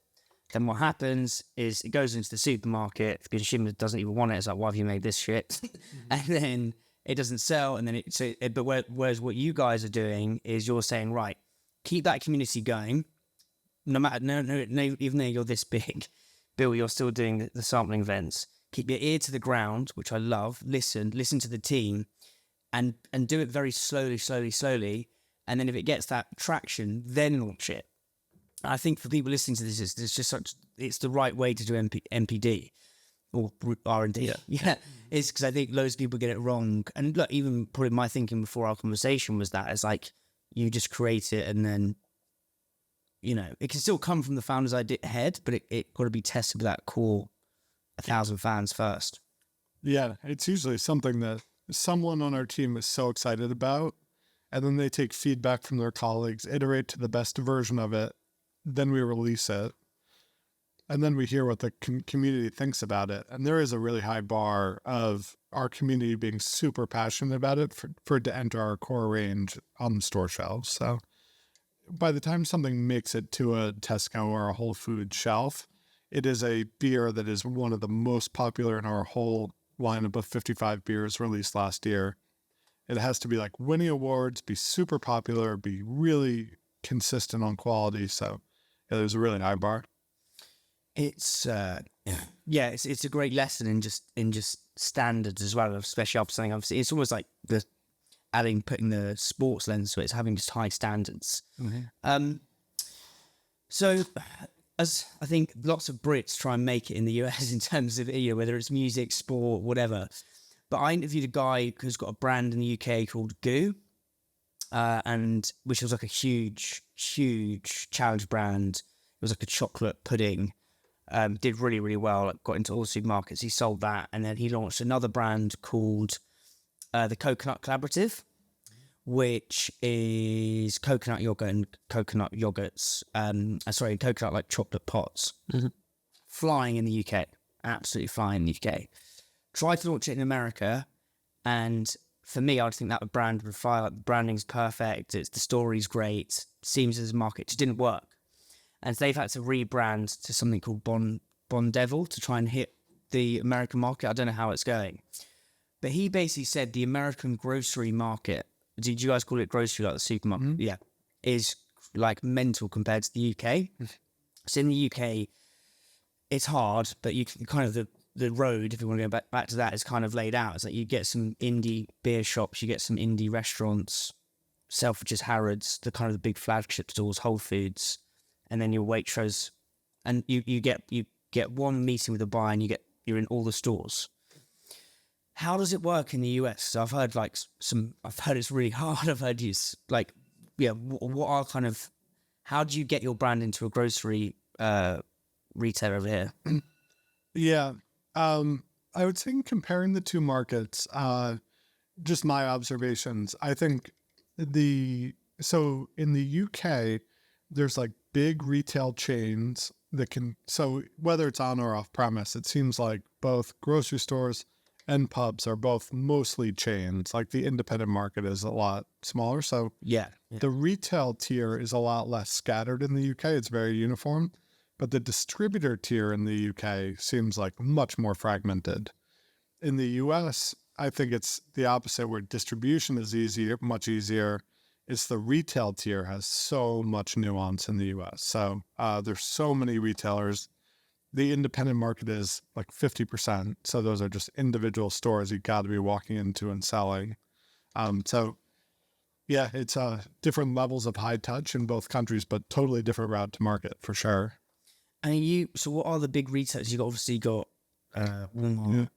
Then what happens is it goes into the supermarket. The consumer doesn't even want it. It's like, why have you made this shit? And then it doesn't sell. And then whereas what you guys are doing is you're saying, right, keep that community going. No matter, even though you're this big, Bill, you're still doing the sampling events. Keep your ear to the ground, which I love. Listen to the team, and do it very slowly. And then if it gets that traction, then launch it. I think for people listening to this, it's the right way to do MPD or R&D. Yeah. It's because I think loads of people get it wrong. And look, even probably my thinking before our conversation was that it's like, you just create it, and then, it can still come from the founder's head, but it got to be tested with that core 1,000 fans first. Yeah, it's usually something that someone on our team is so excited about, and then they take feedback from their colleagues, iterate to the best version of it, then we release it, and then we hear what the community thinks about it. And there is a really high bar of our community being super passionate about it for it to enter our core range on the store shelves. So by the time something makes it to a Tesco or a Whole Foods shelf, it is a beer that is one of the most popular in our whole lineup of 55 beers released last year. It has to be winning awards, be super popular, be really consistent on quality. So there's a really high bar. It's it's a great lesson in just standards as well, especially after something. Obviously, it's almost like putting the sports lens to it. It's having just high standards. Mm-hmm. So, as I think lots of Brits try and make it in the US in terms of whether it's music, sport, whatever. But I interviewed a guy who's got a brand in the UK called Goo, and which was like a huge challenge brand. It was like a chocolate pudding. Did really, really well. Got into all the supermarkets. He sold that, and then he launched another brand called the Coconut Collaborative, which is coconut yogurt and coconut yogurts. Coconut chocolate pots. Mm-hmm. Flying in the UK, absolutely flying in the UK. Tried to launch it in America, and for me, I think that brand would fire. The branding's perfect. The story's great. Seems as a market just didn't work. And so they've had to rebrand to something called Bon Devil to try and hit the American market. I don't know how it's going. But he basically said the American grocery market, did you guys call it grocery, like the supermarket? Mm-hmm. Yeah. Is mental compared to the UK. So in the UK, it's hard, but you can kind of, the road, if you want to go back to that, is kind of laid out. It's like you get some indie beer shops, you get some indie restaurants, Selfridges, Harrods, the kind of the big flagship stores, Whole Foods. And then your Waitrose, and you get one meeting with a buyer, and you're in all the stores. How does it work in the US? So I've heard I've heard it's really hard. I've heard what are kind of, how do you get your brand into a grocery retailer over here? Yeah, I would say comparing the two markets, just my observations. I think in the UK, there's big retail chains that can, so whether it's on or off premise, it seems like both grocery stores and pubs are both mostly chains. Like the independent market is a lot smaller. So Yeah. the retail tier is a lot less scattered in the UK. It's very uniform. But the distributor tier in the UK seems like much more fragmented. In the US, I think it's the opposite, where distribution is much easier. It's the retail tier has so much nuance in the US. So there's so many retailers. The independent market is like 50%. So those are just individual stores you got to be walking into and selling. So yeah, it's different levels of high touch in both countries, but totally different route to market for sure. So what are the big retailers? Obviously got Walmart.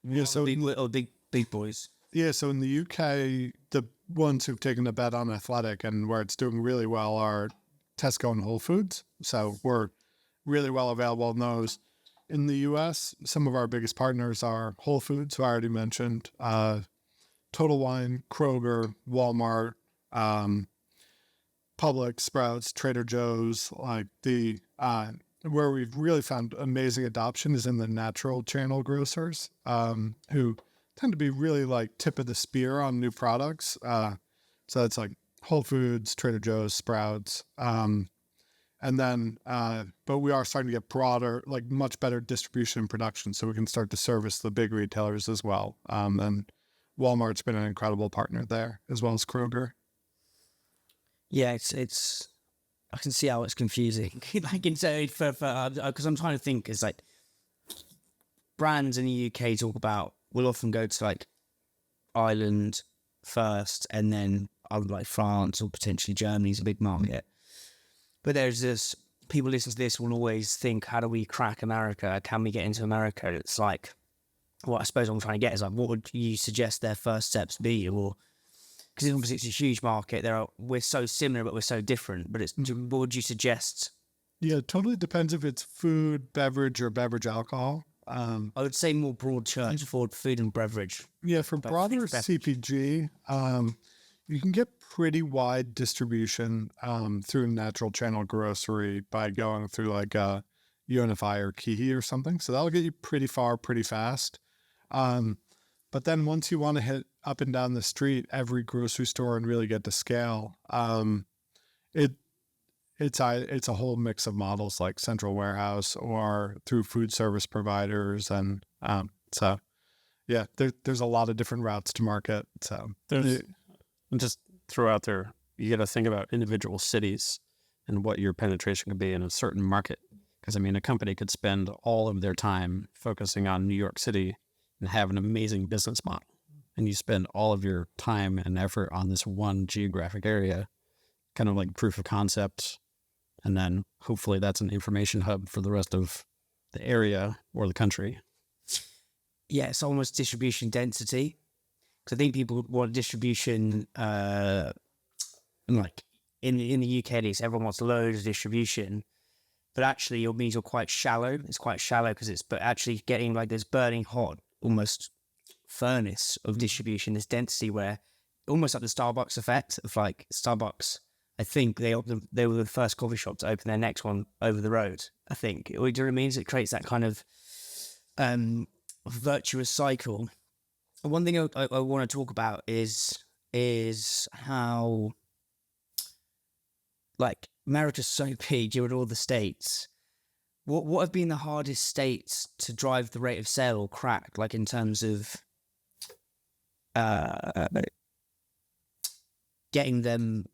Yeah, so big boys. Yeah, so in the UK, the ones who've taken a bet on Athletic and where it's doing really well are Tesco and Whole Foods. So we're really well available in those. In the US, some of our biggest partners are Whole Foods, who I already mentioned, Total Wine, Kroger, Walmart, Publix, Sprouts, Trader Joe's. Like where we've really found amazing adoption is in the natural channel grocers, who tend to be really like tip of the spear on new products. So it's like Whole Foods, Trader Joe's, Sprouts. And then, but we are starting to get broader, like much better distribution and production, so we can start to service the big retailers as well. And Walmart's been an incredible partner there, as well as Kroger. Yeah, it's. I can see how it's confusing. Like inside for because I'm trying to think. It's like brands in the UK talk about. We'll often go to like Ireland first, and then I would like France or potentially Germany's a big market. But there's this, people listen to this will always think, how do we crack America? Can we get into America? It's like, what I suppose I'm trying to get is like, what would you suggest their first steps be? Or, because obviously it's a huge market. We're so similar, but we're so different. But what would you suggest? Yeah, it totally depends if it's food, beverage, or beverage alcohol. I would say more broad church for food and beverage. Yeah, for broader CPG, you can get pretty wide distribution through natural channel grocery by going through like a UNFI or KeyHe or something. So that'll get you pretty far, pretty fast. But then once you want to hit up and down the street, every grocery store and really get to scale, it's a whole mix of models like central warehouse or through food service providers. And so, yeah, there's a lot of different routes to market. So And just throw out there, you got to think about individual cities and what your penetration could be in a certain market. Because, I mean, a company could spend all of their time focusing on New York City and have an amazing business model. And you spend all of your time and effort on this one geographic area, kind of like proof of concept. And then hopefully that's an information hub for the rest of the area or the country. Yeah, it's almost distribution density. Because I think people want distribution, like in the UK, at least everyone wants loads of distribution, but actually it means you're quite shallow. It's quite shallow but actually getting like this burning hot, almost furnace of distribution, this density where almost like the Starbucks effect of like Starbucks. I think they were the first coffee shop to open their next one over the road. I think. Do you know what it means? It creates that kind of virtuous cycle. One thing I want to talk about is how, like, America's so big, you're in all the states. What have been the hardest states to drive the rate of sale or crack, like in terms of getting them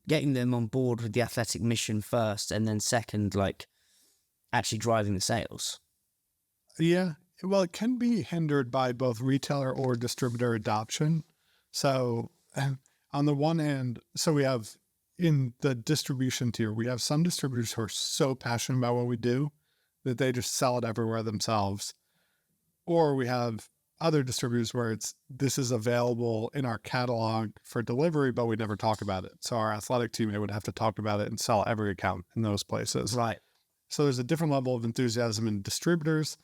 on board with the athletic mission first, and then second, like, actually driving the sales? Yeah. Well, it can be hindered by both retailer or distributor adoption. So on the one hand, so we have in the distribution tier, we have some distributors who are so passionate about what we do that they just sell it everywhere themselves. Or we have other distributors where this is available in our catalog for delivery, but we never talk about it. So our athletic team would have to talk about it and sell every account in those places. Right. So there's a different level of enthusiasm in distributors.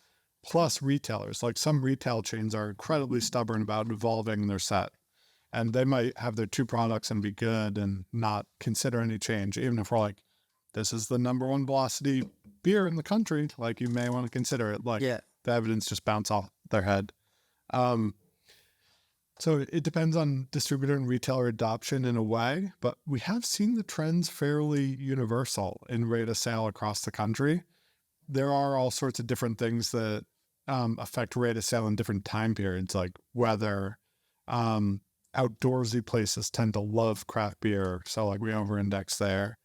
Plus retailers, like some retail chains are incredibly stubborn about evolving their set. And they might have their two products and be good and not consider any change. Even if we're like, this is the number one velocity beer in the country, like you may want to consider it. Like the evidence just bounce off their head. So it depends on distributor and retailer adoption in a way, but we have seen the trends fairly universal in rate of sale across the country. There are all sorts of different things that affect rate of sale in different time periods, like weather. Outdoorsy places tend to love craft beer, so like we over-index there.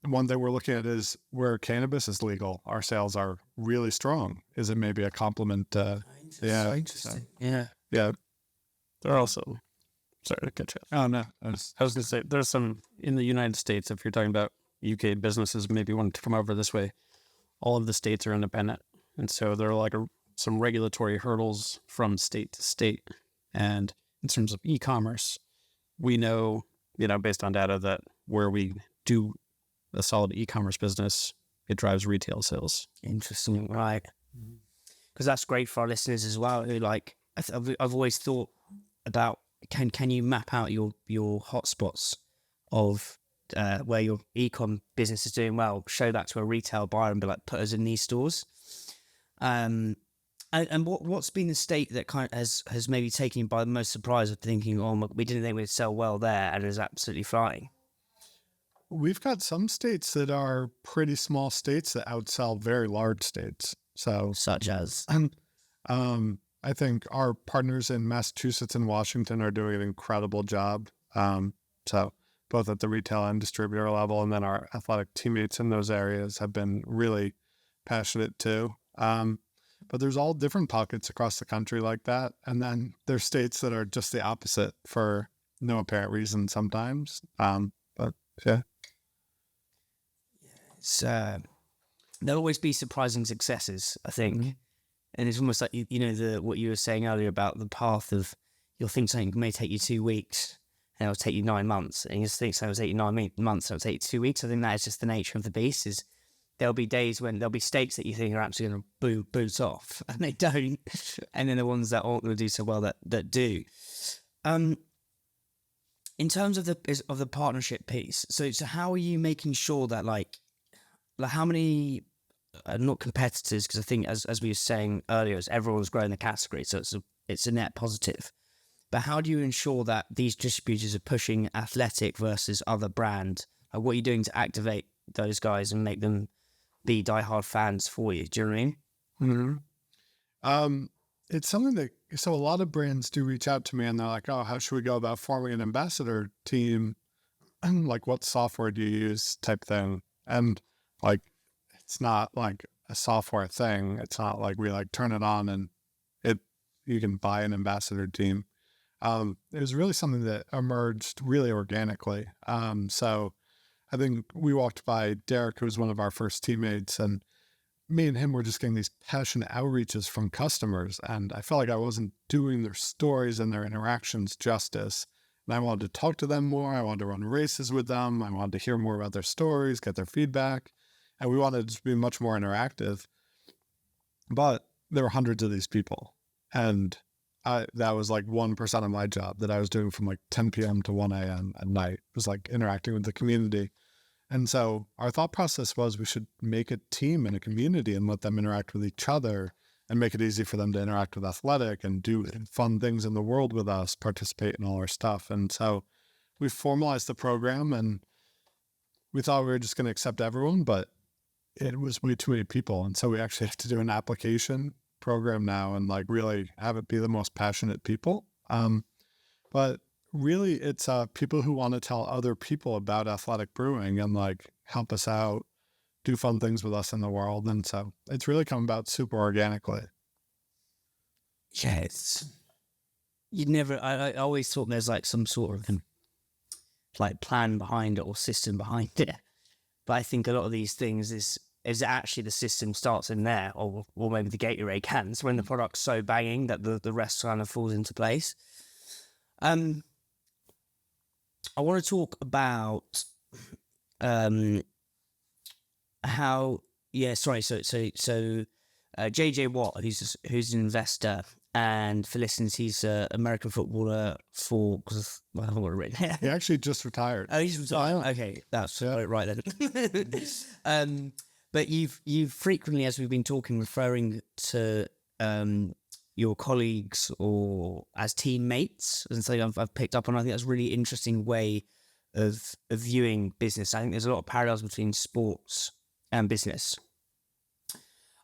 One thing we're looking at is where cannabis is legal, our sales are really strong. Is it maybe a compliment? Interesting. Yeah. There are also, sorry to cut you off. Oh, no. I was going to say, there's some in the United States, if you're talking about UK businesses maybe wanting to come over this way, all of the states are independent. And so there are like some regulatory hurdles from state to state. And in terms of e-commerce, we know, based on data that where we do a solid e-commerce business, it drives retail sales. Interesting, right? Because that's great for our listeners as well. Who like, I've always thought about can you map out your hotspots of where your e-com business is doing well, show that to a retail buyer and be like, put us in these stores. And what's been the state that kind of has maybe taken you by the most surprise of thinking, we didn't think we'd sell well there, and it is absolutely flying? We've got some states that are pretty small states that outsell very large states. So, Such as? I think our partners in Massachusetts and Washington are doing an incredible job. So both at the retail and distributor level, and then our athletic teammates in those areas have been really passionate too. But there's all different pockets across the country like that. And then there's states that are just the opposite for no apparent reason sometimes. But yeah. It's, there'll always be surprising successes, I think. Mm-hmm. And it's almost like, what you were saying earlier about the path of you'll think something may take you 2 weeks and it'll take you 9 months. And you just think something will take you 9 months and it'll take you 2 weeks. I think that is just the nature of the beast. Is there'll be days when there'll be states that you think are absolutely going to boot off and they don't. And then the ones that aren't going to do so well that do. In terms of the partnership piece, so how are you making sure that like how many, not competitors, because I think as we were saying earlier, is everyone's growing the category, so it's a net positive. But how do you ensure that these distributors are pushing Athletic versus other brand? Like, what are you doing to activate those guys and make them be diehard fans for you? Do you know what I mean? Mm-hmm. It's something so a lot of brands do reach out to me and they're like, oh, how should we go about forming an ambassador team? And like, what software do you use type thing? And like, it's not like a software thing. It's not like we like turn it on and you can buy an ambassador team. It was really something that emerged really organically. So I think we walked by Derek, who was one of our first teammates, and me and him were just getting these passionate outreaches from customers. And I felt like I wasn't doing their stories and their interactions justice. And I wanted to talk to them more. I wanted to run races with them. I wanted to hear more about their stories, get their feedback. And we wanted to be much more interactive. But there were hundreds of these people. And that was like 1% of my job that I was doing from like 10 p.m. to 1 a.m. at night. It was like interacting with the community. And so our thought process was we should make a team and a community and let them interact with each other and make it easy for them to interact with Athletic and do fun things in the world with us, participate in all our stuff. And so we formalized the program, and we thought we were just going to accept everyone, but it was way too many people. And so we actually have to do an application program now and like really have it be the most passionate people. But really it's people who want to tell other people about athletic brewing and like help us out, do fun things with us in the world. And so it's really come about super organically. Yes. I always thought there's like some sort of like plan behind it or system behind it. But I think a lot of these things is actually the system starts in there, or maybe the Gatorade cans, when the product's so banging that the rest kind of falls into place. I want to talk about how So JJ Watt, who's an investor, and for listeners, he's an American footballer because I haven't got it written here. He actually just retired. Oh, he's retired. Okay, that's right then. But you've frequently, as we've been talking, referring to your colleagues or as teammates, and something I've picked up on. I think that's a really interesting way of viewing business. I think there's a lot of parallels between sports and business.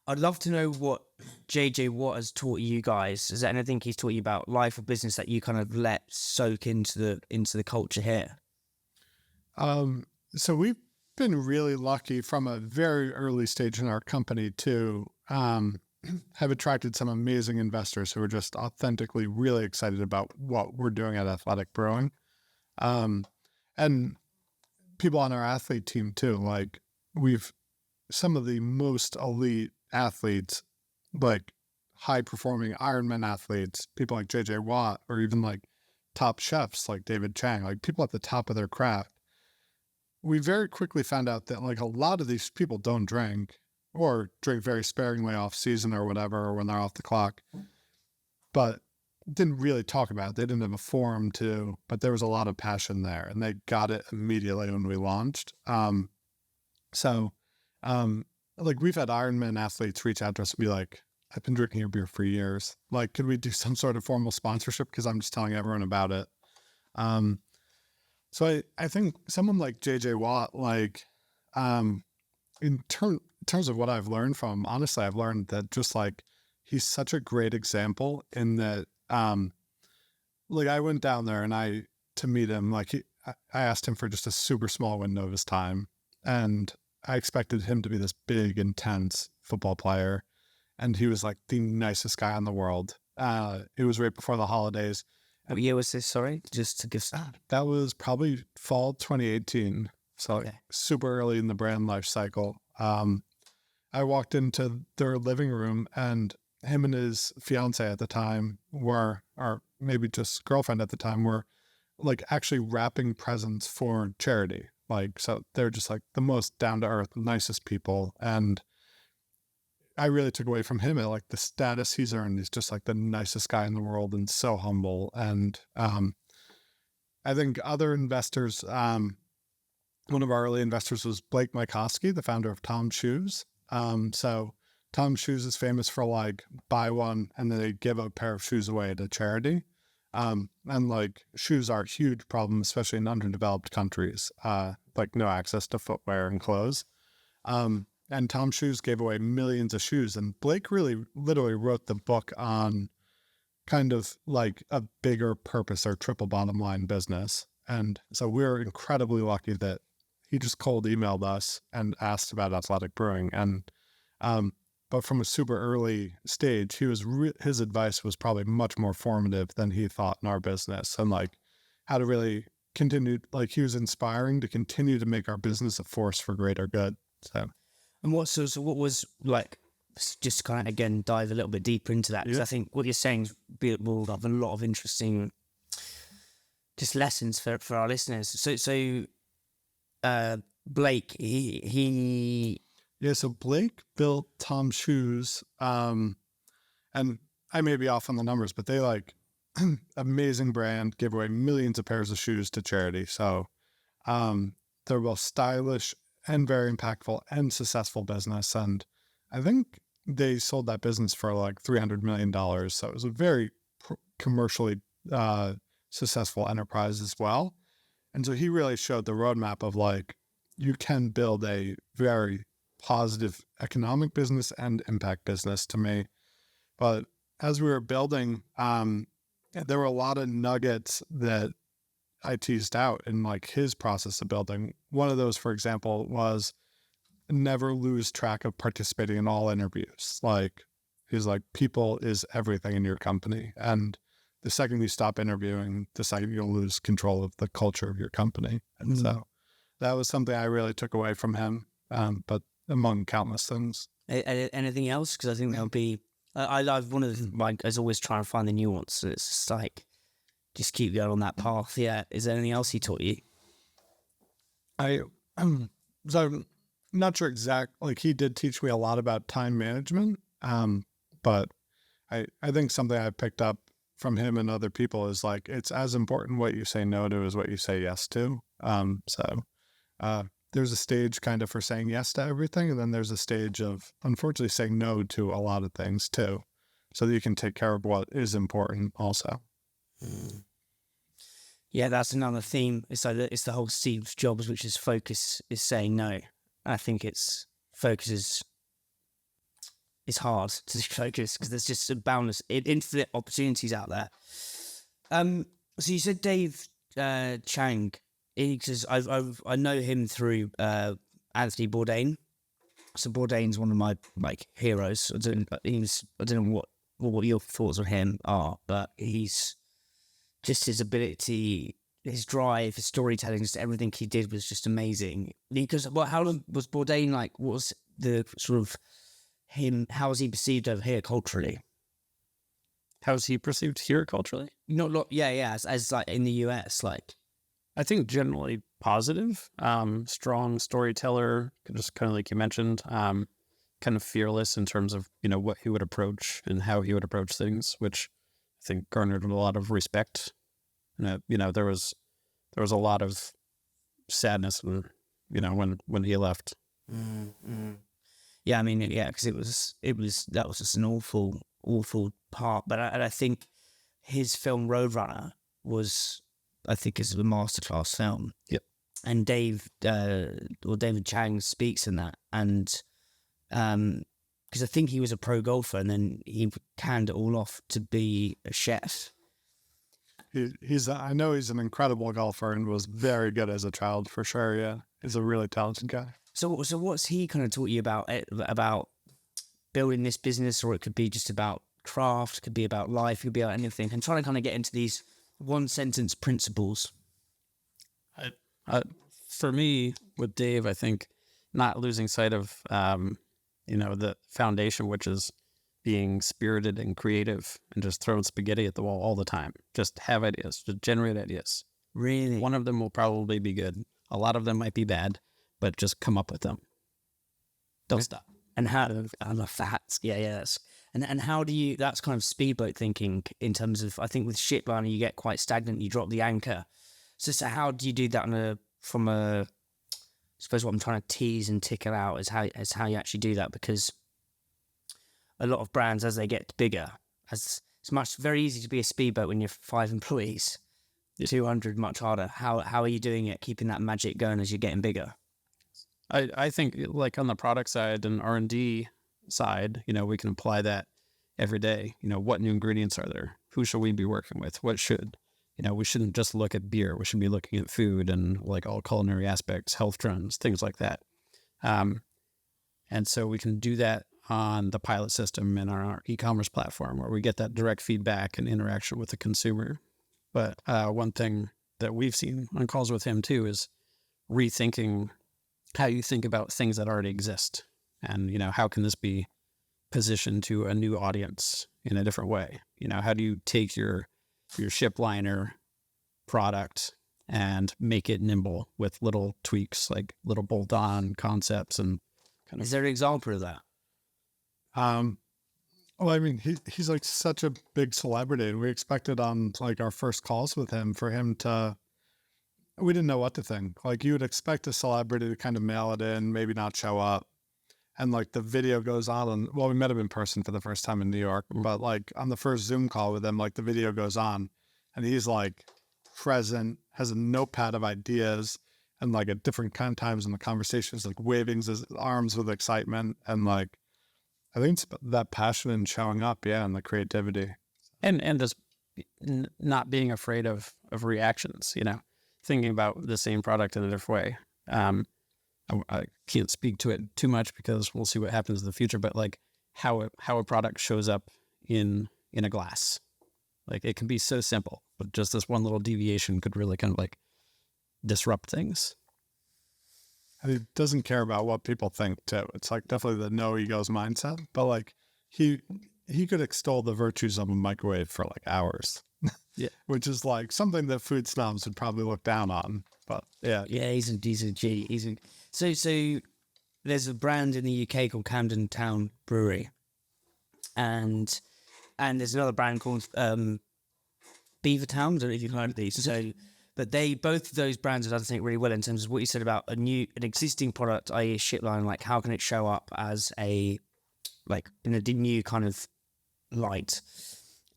I'd love to know what JJ Watt has taught you guys. Is there anything he's taught you about life or business that you kind of let soak into the culture here? So we've been really lucky from a very early stage in our company to have attracted some amazing investors who are just authentically really excited about what we're doing at Athletic Brewing. And people on our athlete team too. Like, we've some of the most elite athletes, like high performing Ironman athletes, people like JJ Watt, or even like top chefs like David Chang, like people at the top of their craft. We very quickly found out that like a lot of these people don't drink, or drink very sparingly off season or whatever, or when they're off the clock, but didn't really talk about it. They didn't have a forum to, but there was a lot of passion there, and they got it immediately when we launched. Like, we've had Ironman athletes reach out to us and be like, I've been drinking your beer for years. Like, could we do some sort of formal sponsorship? Because I'm just telling everyone about it. So I think someone like JJ Watt, like, in terms of what I've learned from, honestly, I've learned that just like, he's such a great example in that, like, I went down there and to meet him, like, I asked him for just a super small window of his time, and I expected him to be this big, intense football player, and he was like the nicest guy in the world. It was right before the holidays. What year was this? Sorry, just to give. That was probably fall 2018, so Okay. super early in the brand life cycle. I walked into their living room, and him and his fiance at the time or maybe just girlfriend at the time, were like actually wrapping presents for charity. Like, so they're just like the most down to earth, nicest people. And I really took away from him like the status he's earned. He's just like the nicest guy in the world and so humble. And I think other investors, one of our early investors was Blake Mycoskie, the founder of Tom's Shoes. So Tom's Shoes is famous for like buy one and then they give a pair of shoes away to charity. And like, shoes are a huge problem, especially in underdeveloped countries, like no access to footwear and clothes. And Tom's Shoes gave away millions of shoes. And Blake really literally wrote the book on kind of like a bigger purpose or triple bottom line business. And so we're incredibly lucky that he just cold emailed us and asked about Athletic Brewing. And, but from a super early stage, his advice was probably much more formative than he thought in our business, and like how to really continue, like he was inspiring to continue to make our business a force for greater good. So. And what was like, just kind of again dive a little bit deeper into that, because I think what you're saying will have a lot of interesting just lessons for our listeners. So Blake, so Blake built Tom's Shoes, and I may be off on the numbers, but they like amazing brand, gave away millions of pairs of shoes to charity. So they're both stylish and very impactful and successful business. And I think they sold that business for like $300 million. So it was a very commercially successful enterprise as well. And so he really showed the roadmap of like, you can build a very positive economic business and impact business to me. But as we were building, there were a lot of nuggets that I teased out in like his process of building. One of those, for example, was never lose track of participating in all interviews. Like, he's like, people is everything in your company. And the second you stop interviewing, the second you'll lose control of the culture of your company. And so that was something I really took away from him, but among countless things. Anything else? Because I think there'll be, I love one of the, like, as always, trying to find the nuance. It's just like, just keep going on that path. Yeah. Is there anything else he taught you? So I'm not sure like he did teach me a lot about time management. But I think something I picked up from him and other people is like, it's as important what you say no to as what you say yes to. There's a stage kind of for saying yes to everything. And then there's a stage of, unfortunately, saying no to a lot of things too. so that you can take care of what is important also. Yeah, that's another theme. It's like it's the whole Steve Jobs, which is focus is saying no. I think it's focus is hard to focus because there's just a boundless, infinite opportunities out there. So you said Dave Chang, because I know him through Anthony Bourdain. So Bourdain's one of my heroes. I don't know what your thoughts on him are, but he's just his ability, his drive, his storytelling, just everything he did was just amazing. Because how long was Bourdain like? What was the sort of him? How was he perceived over here culturally? How is he perceived here culturally? As like in the US, like. I think generally positive, strong storyteller, just kind of like you mentioned, kind of fearless in terms of, what he would approach and how he would approach things, which I think garnered a lot of respect. There was a lot of sadness when he left. Mm-hmm. Yeah, I mean, because that was just an awful part. But I think his film Roadrunner was, I think, is a masterclass film. Yep. And David Chang speaks in that, and because I think he was a pro golfer, and then he canned it all off to be a chef. I know he's an incredible golfer and was very good as a child for sure. Yeah, he's a really talented guy. So what's he kind of taught you about building this business, or it could be just about craft, could be about life, could be about anything, and trying to kind of get into these one sentence principles? For me, with Dave, I think not losing sight of, the foundation, which is being spirited and creative and just throwing spaghetti at the wall all the time. Just have ideas, just generate ideas. Really? One of them will probably be good. A lot of them might be bad, but just come up with them. Don't stop. And how, I love that. Yeah. And how do you, that's kind of speedboat thinking in terms of, I think with shipliner, you get quite stagnant, you drop the anchor. So how do you do that I suppose what I'm trying to tease and tickle out is how you actually do that, because a lot of brands, as they get bigger, it's very easy to be a speedboat when you're 5 employees, 200 much harder. How are you doing it, keeping that magic going as you're getting bigger? I think like on the product side and R&D side, we can apply that every day. What new ingredients are there? Who should we be working with? What should, we shouldn't just look at beer. We should be looking at food and like all culinary aspects, health trends, things like that. And so we can do that on the pilot system and our e-commerce platform where we get that direct feedback and interaction with the consumer. But one thing that we've seen on calls with him too is rethinking how you think about things that already exist. And, how can this be positioned to a new audience in a different way? How do you take your ship liner product and make it nimble with little tweaks, like little bolt-on concepts and kind of... Is there an example of that? Well, I mean, he's like such a big celebrity, and we expected on like our first calls with him for him to, we didn't know what to think. Like you would expect a celebrity to kind of mail it in, maybe not show up. And like the video goes on, and well, we met him in person for the first time in New York, but like on the first Zoom call with him, like the video goes on and he's like present, has a notepad of ideas, and like at different kind of times in the conversations, like waving his arms with excitement. And like, I think it's that passion and showing up. Yeah. And the creativity. And just not being afraid of reactions, thinking about the same product in a different way. I can't speak to it too much because we'll see what happens in the future, but like how a product shows up in a glass, like it can be so simple, but just this one little deviation could really kind of like disrupt things. And he doesn't care about what people think too. It's like definitely the no egos mindset, but like he could extol the virtues of a microwave for like hours. Yeah. Which is like something that food snobs would probably look down on. But yeah. Yeah, he's a G. So there's a brand in the UK called Camden Town Brewery. And there's another brand called Beaver Town. I don't know if you've heard of these. But both of those brands have done something really well in terms of what you said about an existing product, i.e. ship line, like how can it show up as in a new kind of light.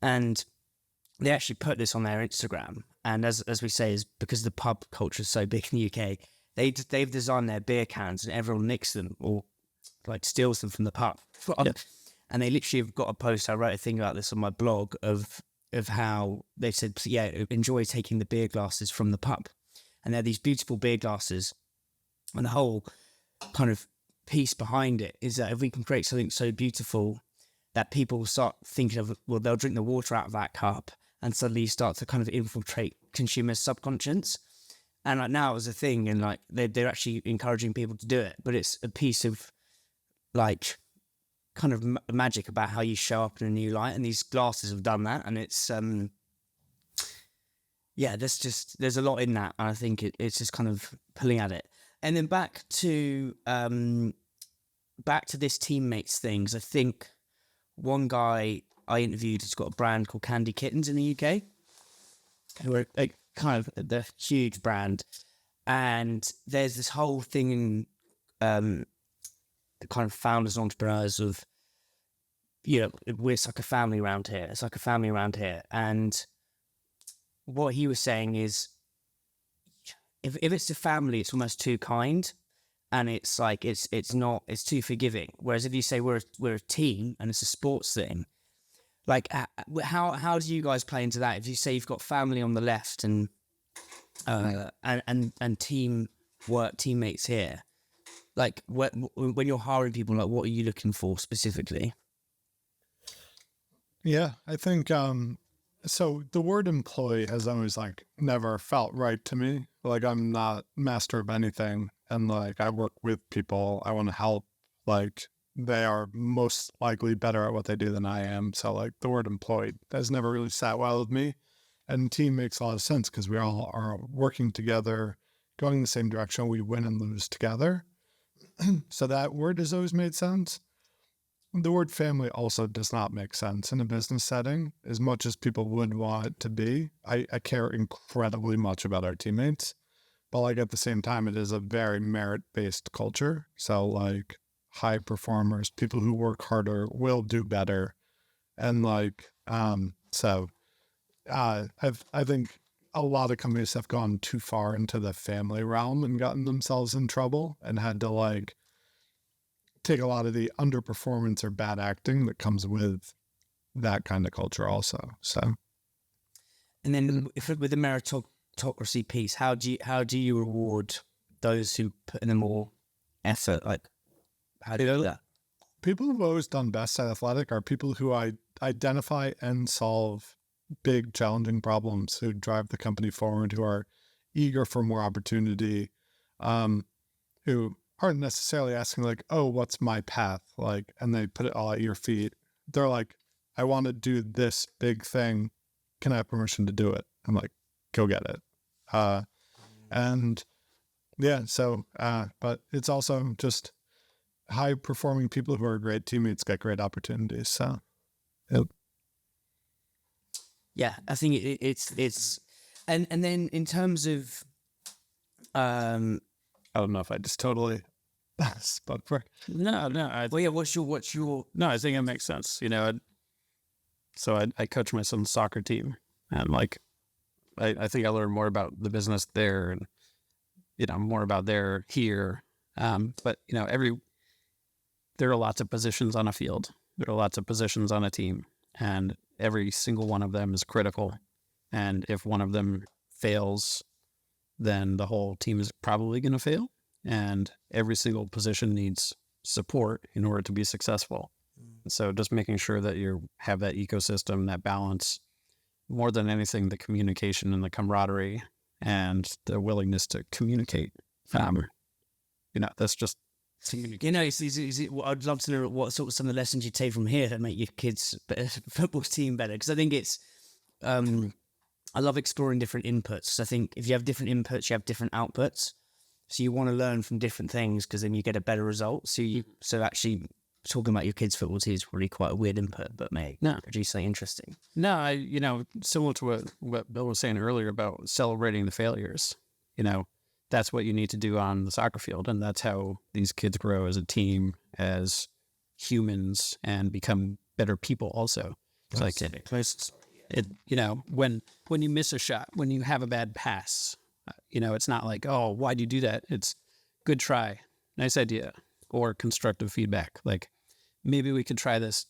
And they actually put this on their Instagram. And as we say, is because the pub culture is so big in the UK, they've designed their beer cans and everyone nicks them or like steals them from the pub. Yeah. And they literally have got a post. I wrote a thing about this on my blog of how they said, yeah, enjoy taking the beer glasses from the pub. And they're these beautiful beer glasses. And the whole kind of piece behind it is that if we can create something so beautiful that people start thinking of, well, they'll drink the water out of that cup and suddenly start to kind of infiltrate consumers' subconscious. And like now it's a thing, and like they're actually encouraging people to do it. But it's a piece of like kind of magic about how you show up in a new light. And these glasses have done that. And it's, there's a lot in that. And I think it's just kind of pulling at it. And then back to this teammates things. I think one guy I interviewed has got a brand called Candy Kittens in the UK, who are like kind of the huge brand. And there's this whole thing in the kind of founders and entrepreneurs of, you know, it's like a family around here. It's like a family around here. And what he was saying is, if it's a family, it's almost too kind, and it's like it's too forgiving. Whereas if you say we're a team and it's a sports thing, like how do you guys play into that? If you say you've got family on the left and teammates here, like when you're hiring people, like what are you looking for specifically? Yeah, I think so the word employee has always like never felt right to me. Like I'm not master of anything, and like I work with people, I want to help. Like they are most likely better at what they do than I am. So like the word employee has never really sat well with me. And team makes a lot of sense because we all are working together, going the same direction. We win and lose together. So that word has always made sense. The word family also does not make sense in a business setting. As much as people would want it to be, I care incredibly much about our teammates. But like at the same time, it is a very merit-based culture. So like high performers, people who work harder will do better. And like, I think a lot of companies have gone too far into the family realm and gotten themselves in trouble and had to like take a lot of the underperformance or bad acting that comes with that kind of culture also. So, and then with the meritocracy piece, how do you reward those who put in the more effort? Like, how do you do that? People who've always done best at Athletic are people who identify and solve big, challenging problems, who drive the company forward, who are eager for more opportunity, who aren't necessarily asking like, oh, what's my path? Like, and they put it all at your feet. They're like, I want to do this big thing. Can I have permission to do it? I'm like, go get it. And yeah, so, but it's also just high performing people who are great teammates get great opportunities. So, yep. Yeah, I think it's, and then in terms of, I don't know if I just totally spoke for. No. what's your? No, I think it makes sense. You know, so I coach my son's soccer team, and like, I think I learned more about the business there, and you know, more about there here. But you know, there are lots of positions on a field. There are lots of positions on a team, and every single one of them is critical. And if one of them fails, then the whole team is probably going to fail. And every single position needs support in order to be successful. So just making sure that you have that ecosystem, that balance, more than anything, the communication and the camaraderie and the willingness to communicate. You know, that's just, You know, I'd love to know what sort of some of the lessons you take from here that make your kids' football team better. Because I think it's, I love exploring different inputs. I think if you have different inputs, you have different outputs. So you want to learn from different things because then you get a better result. So actually talking about your kids' football team is probably quite a weird input, but may produce something interesting. No, you know, similar to what Bill was saying earlier about celebrating the failures, you know, that's what you need to do on the soccer field. And that's how these kids grow as a team, as humans, and become better people also. It's like when you miss a shot, when you have a bad pass, it's not like, oh, why'd you do that? It's good try, nice idea, or constructive feedback. Like, maybe we could try this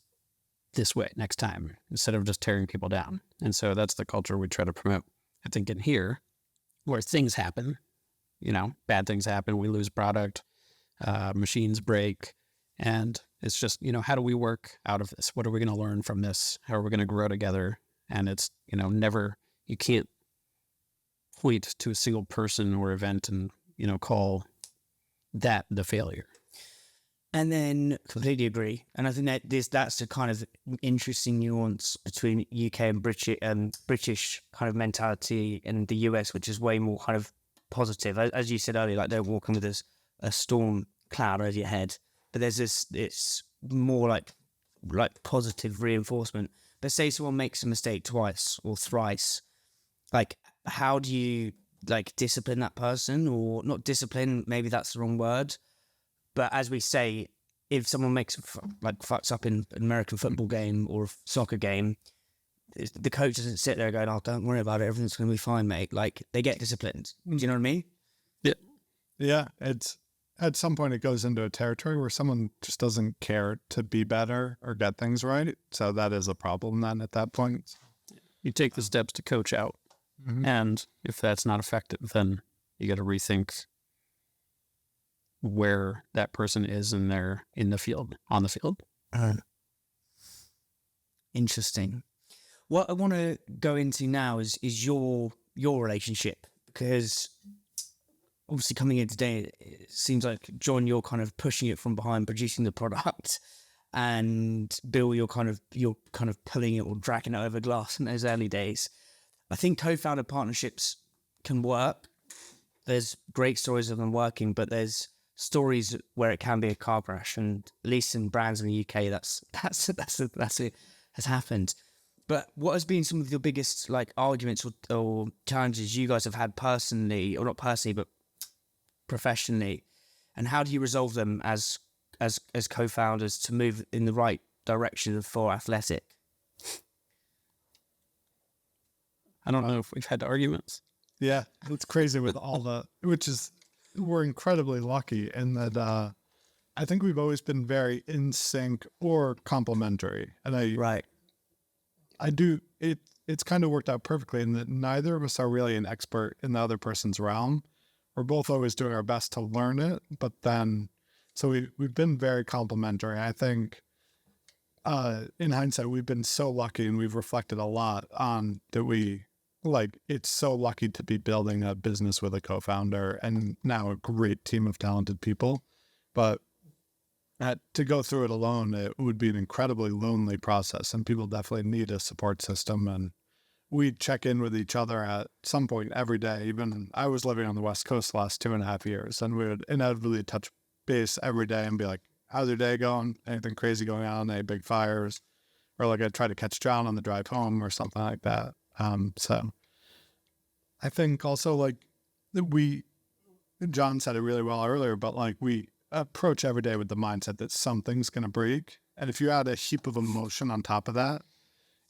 way next time instead of just tearing people down. And so that's the culture we try to promote. I think in here, where things happen, bad things happen, we lose product, machines break, and it's just, how do we work out of this? What are we going to learn from this? How are we going to grow together? And it's, you can't point to a single person or event and, call that the failure. And then completely agree. And I think that's the kind of interesting nuance between UK and British kind of mentality and the US, which is way more kind of positive. As you said earlier, like they're walking with a storm cloud over your head. But there's it's more like positive reinforcement. But say someone makes a mistake twice or thrice, like how do you like discipline that person? Or not discipline, maybe that's the wrong word. But as we say, if someone fucks up in an American football game or a soccer game, the coach doesn't sit there going, "Oh, don't worry about it. Everything's going to be fine, mate." Like they get disciplined. Do you know what I mean? Yeah. Yeah. It's at some point it goes into a territory where someone just doesn't care to be better or get things right. So that is a problem then at that point. You take the steps to coach out. Mm-hmm. And if that's not effective, then you got to rethink where that person is on the field. Interesting. What I want to go into now is your relationship, because obviously coming in today, it seems like, John, you're kind of pushing it from behind, producing the product, and Bill, you're kind of pulling it or dragging it over glass in those early days. I think co-founder partnerships can work. There's great stories of them working, but there's stories where it can be a car crash, and at least in brands in the UK, that's it has happened. But what has been some of your biggest like arguments or challenges you guys have had personally, or not personally, but professionally, and how do you resolve them as co-founders to move in the right direction for Athletic? I don't know if we've had arguments. Yeah, it's crazy with we're incredibly lucky in that I think we've always been very in sync or complementary. And it's kind of worked out perfectly in that neither of us are really an expert in the other person's realm. We're both always doing our best to learn it, but then, so we've been very complementary. I think in hindsight, we've been so lucky, and we've reflected a lot on that it's so lucky to be building a business with a co-founder and now a great team of talented people. But to go through it alone, it would be an incredibly lonely process, and people definitely need a support system. And we check in with each other at some point every day. Even I was living on the West Coast the last 2.5 years, and we would inevitably touch base every day and be like, "How's your day going? Anything crazy going on? Any big fires?" Or like I'd try to catch John on the drive home or something like that. So I think also John said it really well earlier, but we approach every day with the mindset that something's going to break. And if you add a heap of emotion on top of that,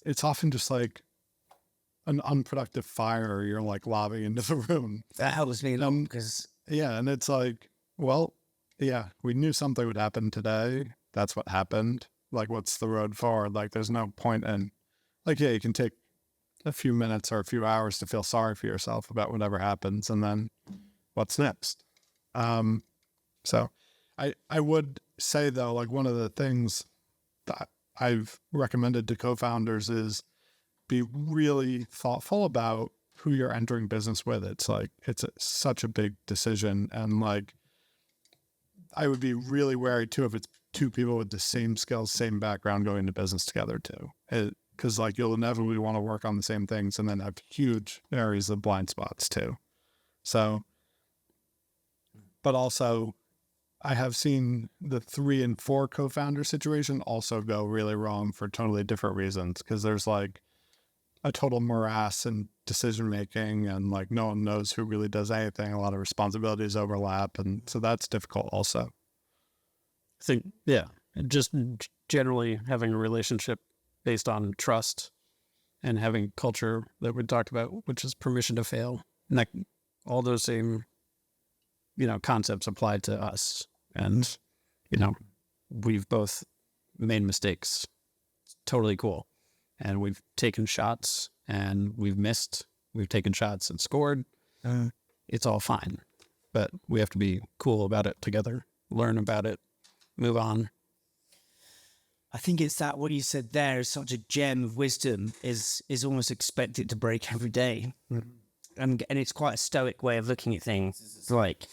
it's often just like an unproductive fire you're lobbing into the room. That helps me a lot because... Yeah, and it's like, well, yeah, we knew something would happen today. That's what happened. What's the road forward? There's no point in... yeah, you can take a few minutes or a few hours to feel sorry for yourself about whatever happens, and then what's next? So I would say, though, one of the things that I've recommended to co-founders is be really thoughtful about who you're entering business with. It's such a big decision, and I would be really wary too if it's two people with the same skills, same background going into business together too. Because you'll inevitably want to work on the same things and then have huge areas of blind spots too. So, but also I have seen the 3 and 4 co-founder situation also go really wrong for totally different reasons. Because there's a total morass in decision making, and no one knows who really does anything. A lot of responsibilities overlap, and so that's difficult also. I think, yeah, just generally having a relationship based on trust and having culture that we talked about, which is permission to fail. And that, all those same, concepts apply to us. And, we've both made mistakes. It's totally cool. And we've taken shots and we've missed. We've taken shots and scored. It's all fine. But we have to be cool about it together, learn about it, move on. I think it's that what you said there is such a gem of wisdom is almost expected to break every day. Mm-hmm. And it's quite a stoic way of looking at things. It's like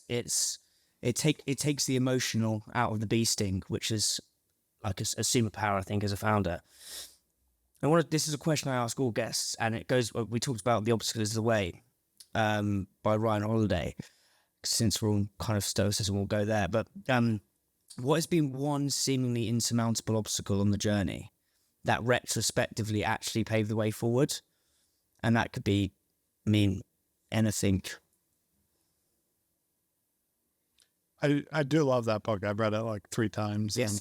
it takes the emotional out of the bee sting, which is like a superpower, I think, as a founder. And this is a question I ask all guests, and it goes. We talked about The Obstacle is the Way by Ryan Holiday. Since we're all kind of stoicism, we'll go there. But what has been one seemingly insurmountable obstacle on the journey that retrospectively actually paved the way forward? And that could be, anything. I do love that book. I've read it like 3 times. Yes.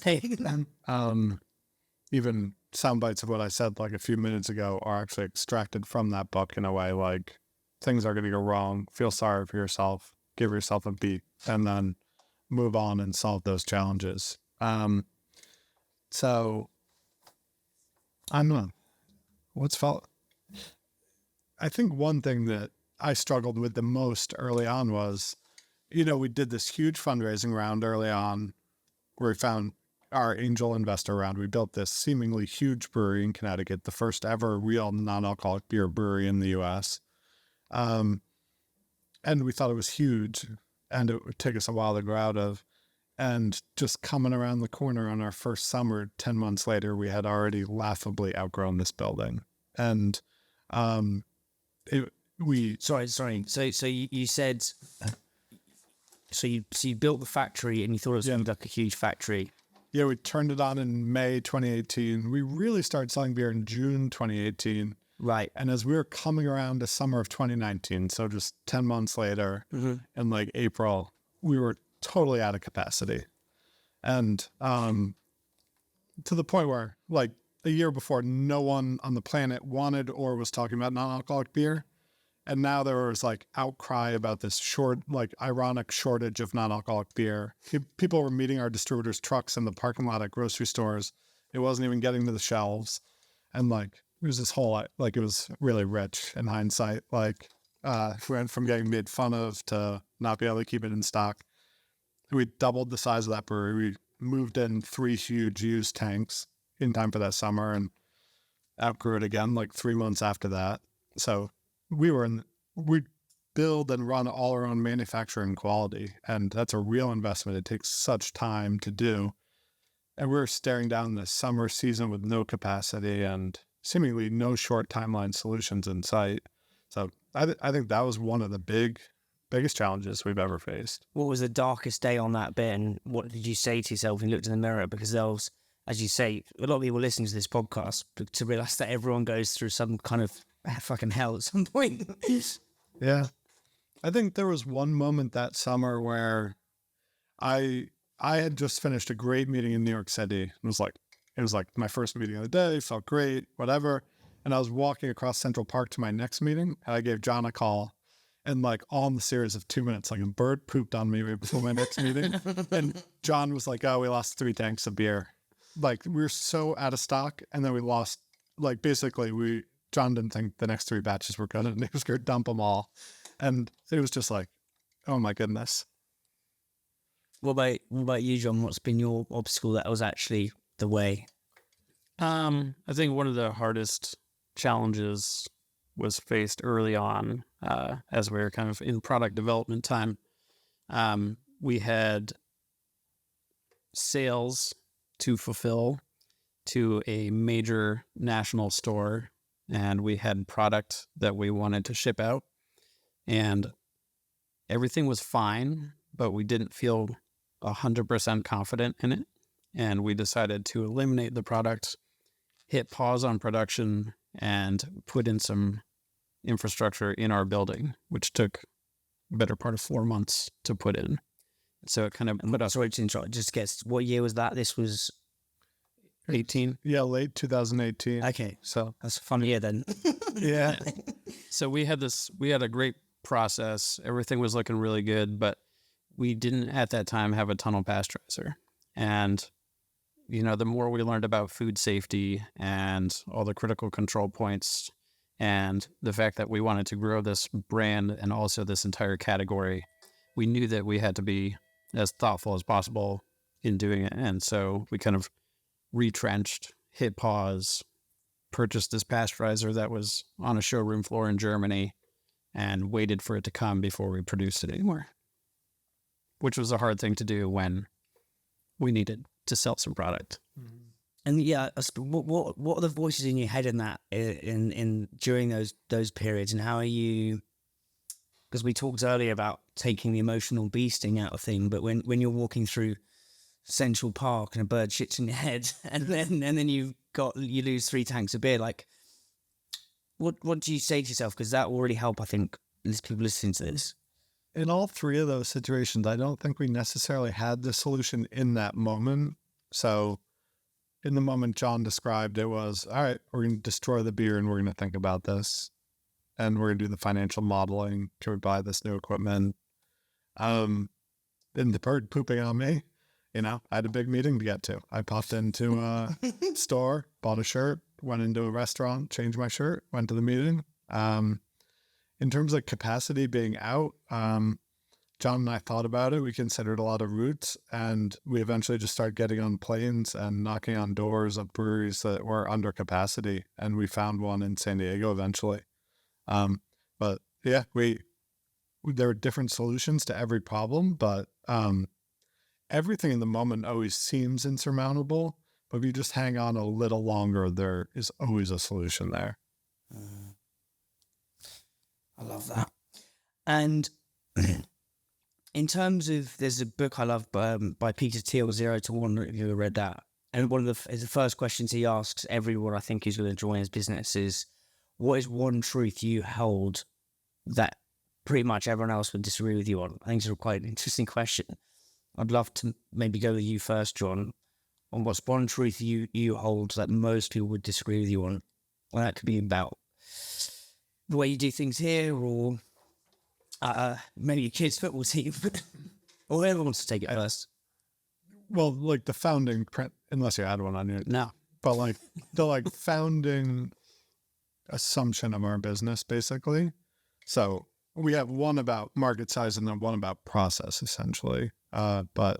Even sound bites of what I said like a few minutes ago are actually extracted from that book in a way. Like, things are going to go wrong. Feel sorry for yourself. Give yourself a beat, and then move on and solve those challenges. So I don't know what's felt. I think one thing that I struggled with the most early on was, we did this huge fundraising round early on where we found our angel investor round. We built this seemingly huge brewery in Connecticut, the first ever real non-alcoholic beer brewery in the U.S. And we thought it was huge and it would take us a while to grow out of. And just coming around the corner on our first summer, 10 months later, we had already laughably outgrown this building. And Sorry. So you said, so you built the factory and you thought it was going to be like a huge factory. Yeah, we turned it on in May 2018. We really started selling beer in June 2018. Right. And as we were coming around to summer of 2019, so just 10 months later, in like April, we were totally out of capacity. And to the point where, like, a year before, no one on the planet wanted or was talking about non-alcoholic beer. And now there was like outcry about this ironic shortage of non-alcoholic beer. People were meeting our distributors' trucks in the parking lot at grocery stores. It wasn't even getting to the shelves. And like, it was this whole, like, it was really rich in hindsight. Like, we went from getting made fun of to not be able to keep it in stock. We doubled the size of that brewery. We moved in 3 huge used tanks in time for that summer and outgrew it again like 3 months after that. So we build and run all our own manufacturing quality, and that's a real investment. It takes such time to do. And we're staring down the summer season with no capacity and seemingly no short timeline solutions in sight. So I think that was one of the biggest challenges we've ever faced. What was the darkest day on that bit, and what did you say to yourself when you looked in the mirror? Because there was, as you say, a lot of people listening to this podcast to realize that everyone goes through some kind of fucking hell at some point. Yeah. I think there was one moment that summer where I had just finished a great meeting in New York City. It was like my first meeting of the day, felt great, whatever. And I was walking across Central Park to my next meeting, and I gave John a call. And like, all in the series of 2 minutes, like a bird pooped on me before my next meeting. And John was like, "Oh, we lost 3 tanks of beer." Like, we were so out of stock. And then we lost, like, basically John didn't think the next 3 batches were good, and he was going to dump them all. And it was just like, oh my goodness. What about you, John? What's been your obstacle that was actually the way? I think one of the hardest challenges was faced early on, as we were kind of in product development time. We had sales to fulfill to a major national store, and we had product that we wanted to ship out, and everything was fine, but we didn't feel 100% confident in it. And we decided to eliminate the product, hit pause on production, and put in some infrastructure in our building, which took a better part of 4 months to put in. So it kind of put us... Sorry to interrupt, just guess, what year was that? This was... 18. Yeah, late 2018. Okay, So that's a fun year then. yeah, So we had a great process. Everything was looking really good, but we didn't at that time have a tunnel pasteurizer. And, the more we learned about food safety and all the critical control points and the fact that we wanted to grow this brand and also this entire category, we knew that we had to be as thoughtful as possible in doing it. And so we kind of retrenched, hit pause, purchased this pasteurizer that was on a showroom floor in Germany, and waited for it to come before we produced it anymore, which was a hard thing to do when we needed to sell some product. And yeah, what are the voices in your head in that in during those periods, and how are you? Because we talked earlier about taking the emotional beasting out of thing, but when you're walking through Central Park and a bird shits in your head, and then you lose 3 tanks of beer, like what do you say to yourself? Because that will really help, I think, people listening to this. in all three of those situations, I don't think we necessarily had the solution in that moment. So in the moment John described, it was, all right, we're going to destroy the beer and we're going to think about this. And we're going to do the financial modeling. Can we buy this new equipment? Then the bird pooping on me, I had a big meeting to get to. I popped into a store, bought a shirt, went into a restaurant, changed my shirt, went to the meeting. In terms of capacity being out, John and I thought about it. We considered a lot of routes, and we eventually just started getting on planes and knocking on doors of breweries that were under capacity. And we found one in San Diego eventually. But yeah, there were different solutions to every problem, but everything in the moment always seems insurmountable. But if you just hang on a little longer, there is always a solution there. I love that. And in terms of, there's a book I love by Peter Thiel, 0 to 1. If you ever read that, and one of the first questions he asks everyone, I think, who's going to join his business is, what is one truth you hold that pretty much everyone else would disagree with you on? I think it's quite an interesting question. I'd love to maybe go with you first, John, on what's one truth you hold that most people would disagree with you on. Well, that could be about the way you do things here, or maybe your kids' football team, or whoever wants to take it first. Well, like the founding, unless you had one on your, No. but like the founding assumption of our business, basically. So we have one about market size and then one about process, essentially. But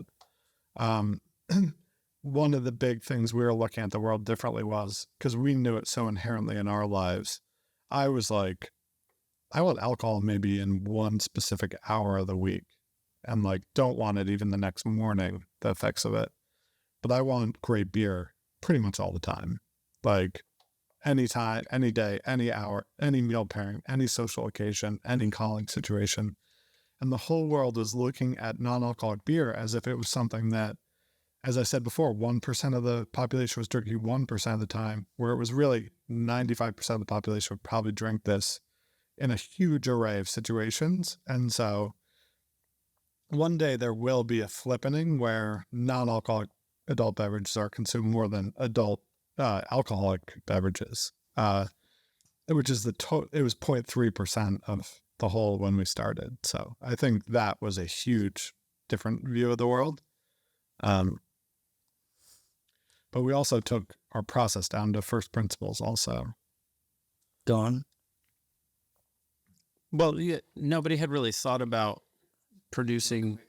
one of the big things we were looking at the world differently was, because we knew it so inherently in our lives, I was like, I want alcohol maybe in one specific hour of the week, and don't want it even the next morning, the effects of it. But I want great beer pretty much all the time. Anytime, any day, any hour, any meal pairing, any social occasion, any calling situation. And the whole world was looking at non-alcoholic beer as if it was something that, as I said before, 1% of the population was drinking 1% of the time, where it was really 95% of the population would probably drink this in a huge array of situations. And so one day there will be a flippening where non-alcoholic adult beverages are consumed more than adult alcoholic beverages, which is it was 0.3% of the whole when we started. So I think that was a huge different view of the world. But we also took our process down to first principles also. Go on. Well, yeah, nobody had really thought about producing.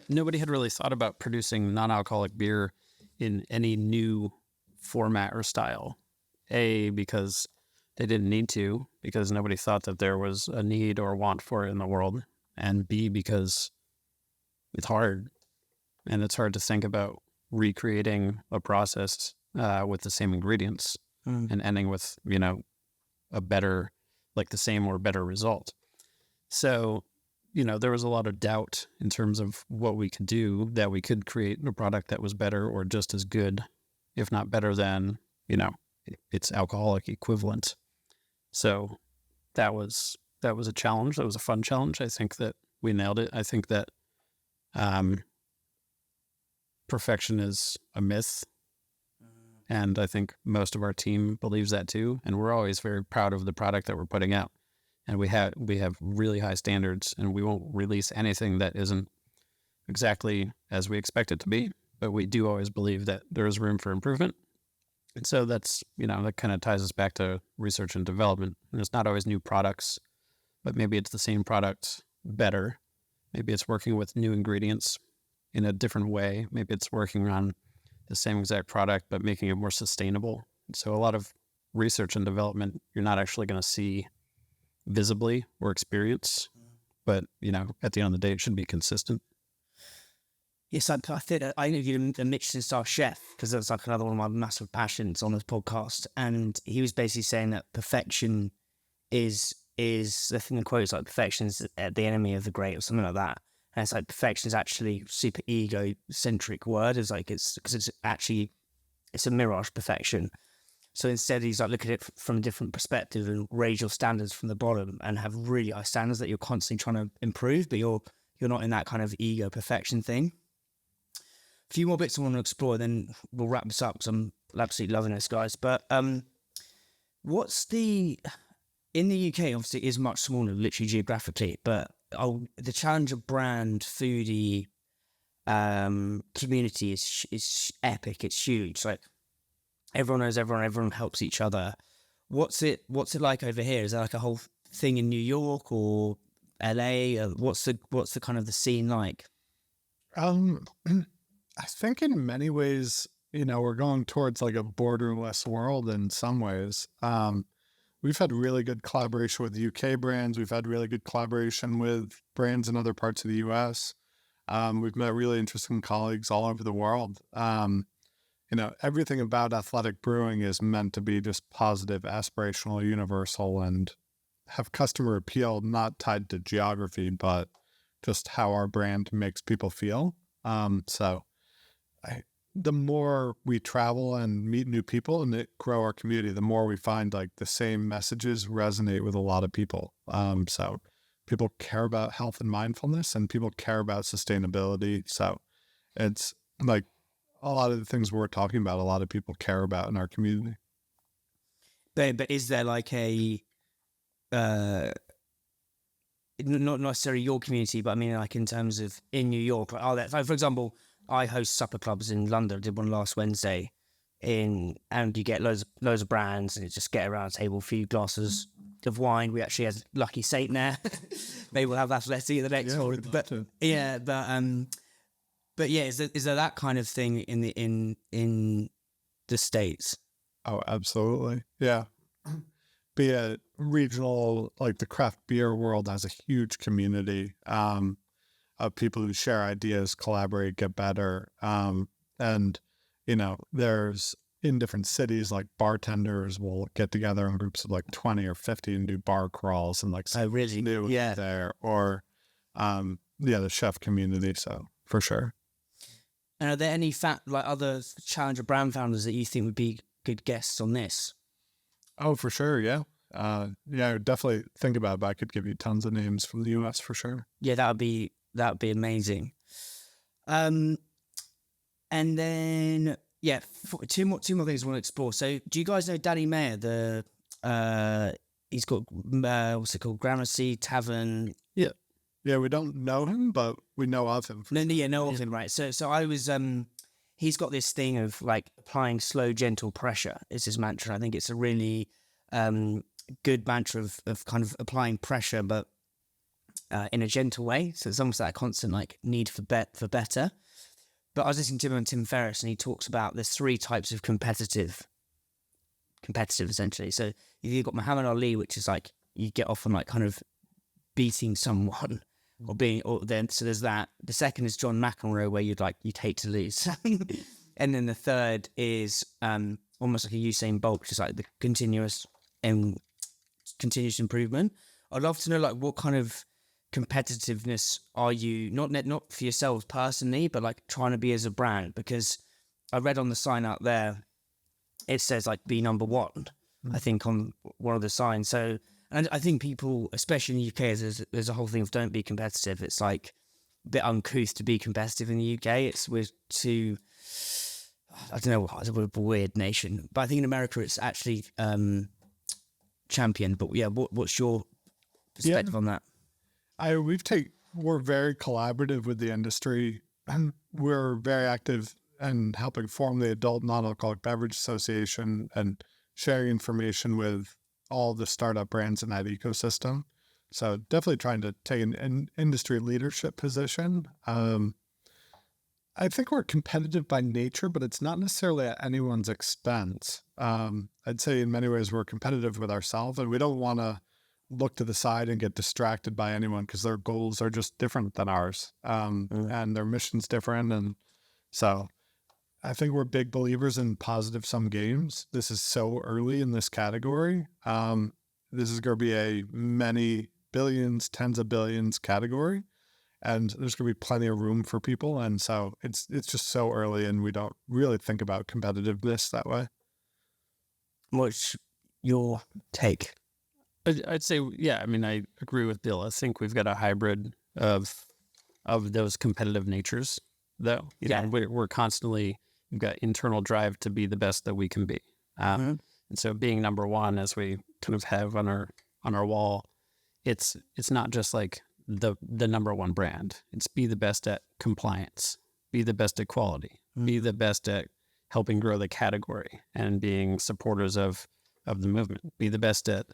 Nobody had really thought about producing non-alcoholic beer in any new format or style. A, because they didn't need to, because nobody thought that there was a need or want for it in the world. And B, because it's hard. And it's hard to think about recreating a process with the same ingredients and ending with, a better, the same or better result. So, there was a lot of doubt in terms of what we could do, that we could create a product that was better or just as good, if not better than, its alcoholic equivalent. So that was a challenge. That was a fun challenge. I think that we nailed it. I think that perfection is a myth. And I think most of our team believes that too. And we're always very proud of the product that we're putting out. And we have really high standards, and we won't release anything that isn't exactly as we expect it to be. But we do always believe that there is room for improvement. And so that's, that kind of ties us back to research and development. And it's not always new products, but maybe it's the same product better. Maybe it's working with new ingredients in a different way. Maybe it's working on the same exact product, but making it more sustainable. So a lot of research and development, you're not actually going to see visibly or experience, but, at the end of the day, it should be consistent. Yes, I think I interviewed a Michelin-star chef because that's like another one of my massive passions on this podcast, and he was basically saying that perfection is the thing in quotes, like perfection is the enemy of the great or something like that. And it's like perfection is actually super egocentric word. It's like because it's a mirage perfection. So instead, he's like look at it from a different perspective and raise your standards from the bottom and have really high standards that you're constantly trying to improve, but you're not in that kind of ego perfection thing. A few more bits I want to explore, then we'll wrap this up because I'm absolutely loving this, guys. But what's in the UK, obviously, it is much smaller, literally geographically, but the challenger brand foodie community is epic. It's huge. Like everyone knows everyone helps each other. What's it like over here? Is there like a whole thing in New York or LA? What's the kind of the scene like? I think in many ways, we're going towards like a borderless world in some ways. We've had really good collaboration with UK brands. We've had really good collaboration with brands in other parts of the US. We've met really interesting colleagues all over the world. Everything about Athletic Brewing is meant to be just positive, aspirational, universal, and have customer appeal not tied to geography, but just how our brand makes people feel. The more we travel and meet new people and grow our community, the more we find like the same messages resonate with a lot of people. So people care about health and mindfulness, and people care about sustainability. So it's like a lot of the things we're talking about, a lot of people care about in our community. But is there like a not necessarily your community, but I mean like in terms of in New York, are there, for example, I host supper clubs in London. I did one last Wednesday, and you get loads of brands, and you just get around a table, a few glasses of wine. We actually had Lucky Saint there. Maybe we'll have Athletic the next one. But yeah, is there that kind of thing in the States? Oh, absolutely, yeah. Be it regional, like the craft beer world has a huge community. Of people who share ideas, collaborate, get better. And, there's in different cities, like bartenders will get together in groups of like 20 or 50 and do bar crawls and like really new there. Or, the chef community. So for sure. And are there any other challenger brand founders that you think would be good guests on this? Oh, for sure. Yeah. I would definitely think about it, but I could give you tons of names from the US for sure. Yeah, that would be amazing. And then two more things I want to explore. So do you guys know Danny Mayer? He's got what's it called, Gramercy Tavern? Yeah, we don't know him, but we know of him. Know of him, right? So I was he's got this thing of like applying slow, gentle pressure is his mantra. I think it's a really good mantra of kind of applying pressure, but in a gentle way. So it's almost that constant like need for better. But I was listening to him on Tim Ferriss, and he talks about there's three types of competitive essentially. So you've got Muhammad Ali, which is like you get off on like kind of beating someone or then so there's that. The second is John McEnroe, where you'd hate to lose. And then the third is almost like a Usain Bolt, which is like the continuous improvement. I'd love to know like what kind of competitiveness are you not for yourselves personally, but like trying to be as a brand? Because I read on the sign out there it says like be number one, I think, on one of the signs. So, and I think people, especially in the UK, there's a whole thing of don't be competitive. It's like a bit uncouth to be competitive in the UK. We're too I don't know, it's a weird nation, but I think in America it's actually championed. But yeah, what's your perspective on that? We're very collaborative with the industry, and we're very active in helping form the Adult Non-Alcoholic Beverage Association and sharing information with all the startup brands in that ecosystem. So definitely trying to take an industry leadership position. I think we're competitive by nature, but it's not necessarily at anyone's expense. I'd say in many ways we're competitive with ourselves, and we don't want to look to the side and get distracted by anyone because their goals are just different than ours, and their mission's different. And so I think we're big believers in positive sum games. This is so early in this category. This is going to be a many billions, tens of billions category, and there's going to be plenty of room for people. And so it's just so early, and we don't really think about competitiveness that way. What's your take? I'd say, yeah, I mean, I agree with Bill. I think we've got a hybrid of those competitive natures, though. You know, we're constantly, we've got internal drive to be the best that we can be. And so being number one, as we kind of have on our wall, it's not just like the number one brand. It's be the best at compliance, be the best at quality, be the best at helping grow the category and being supporters of the movement, be the best at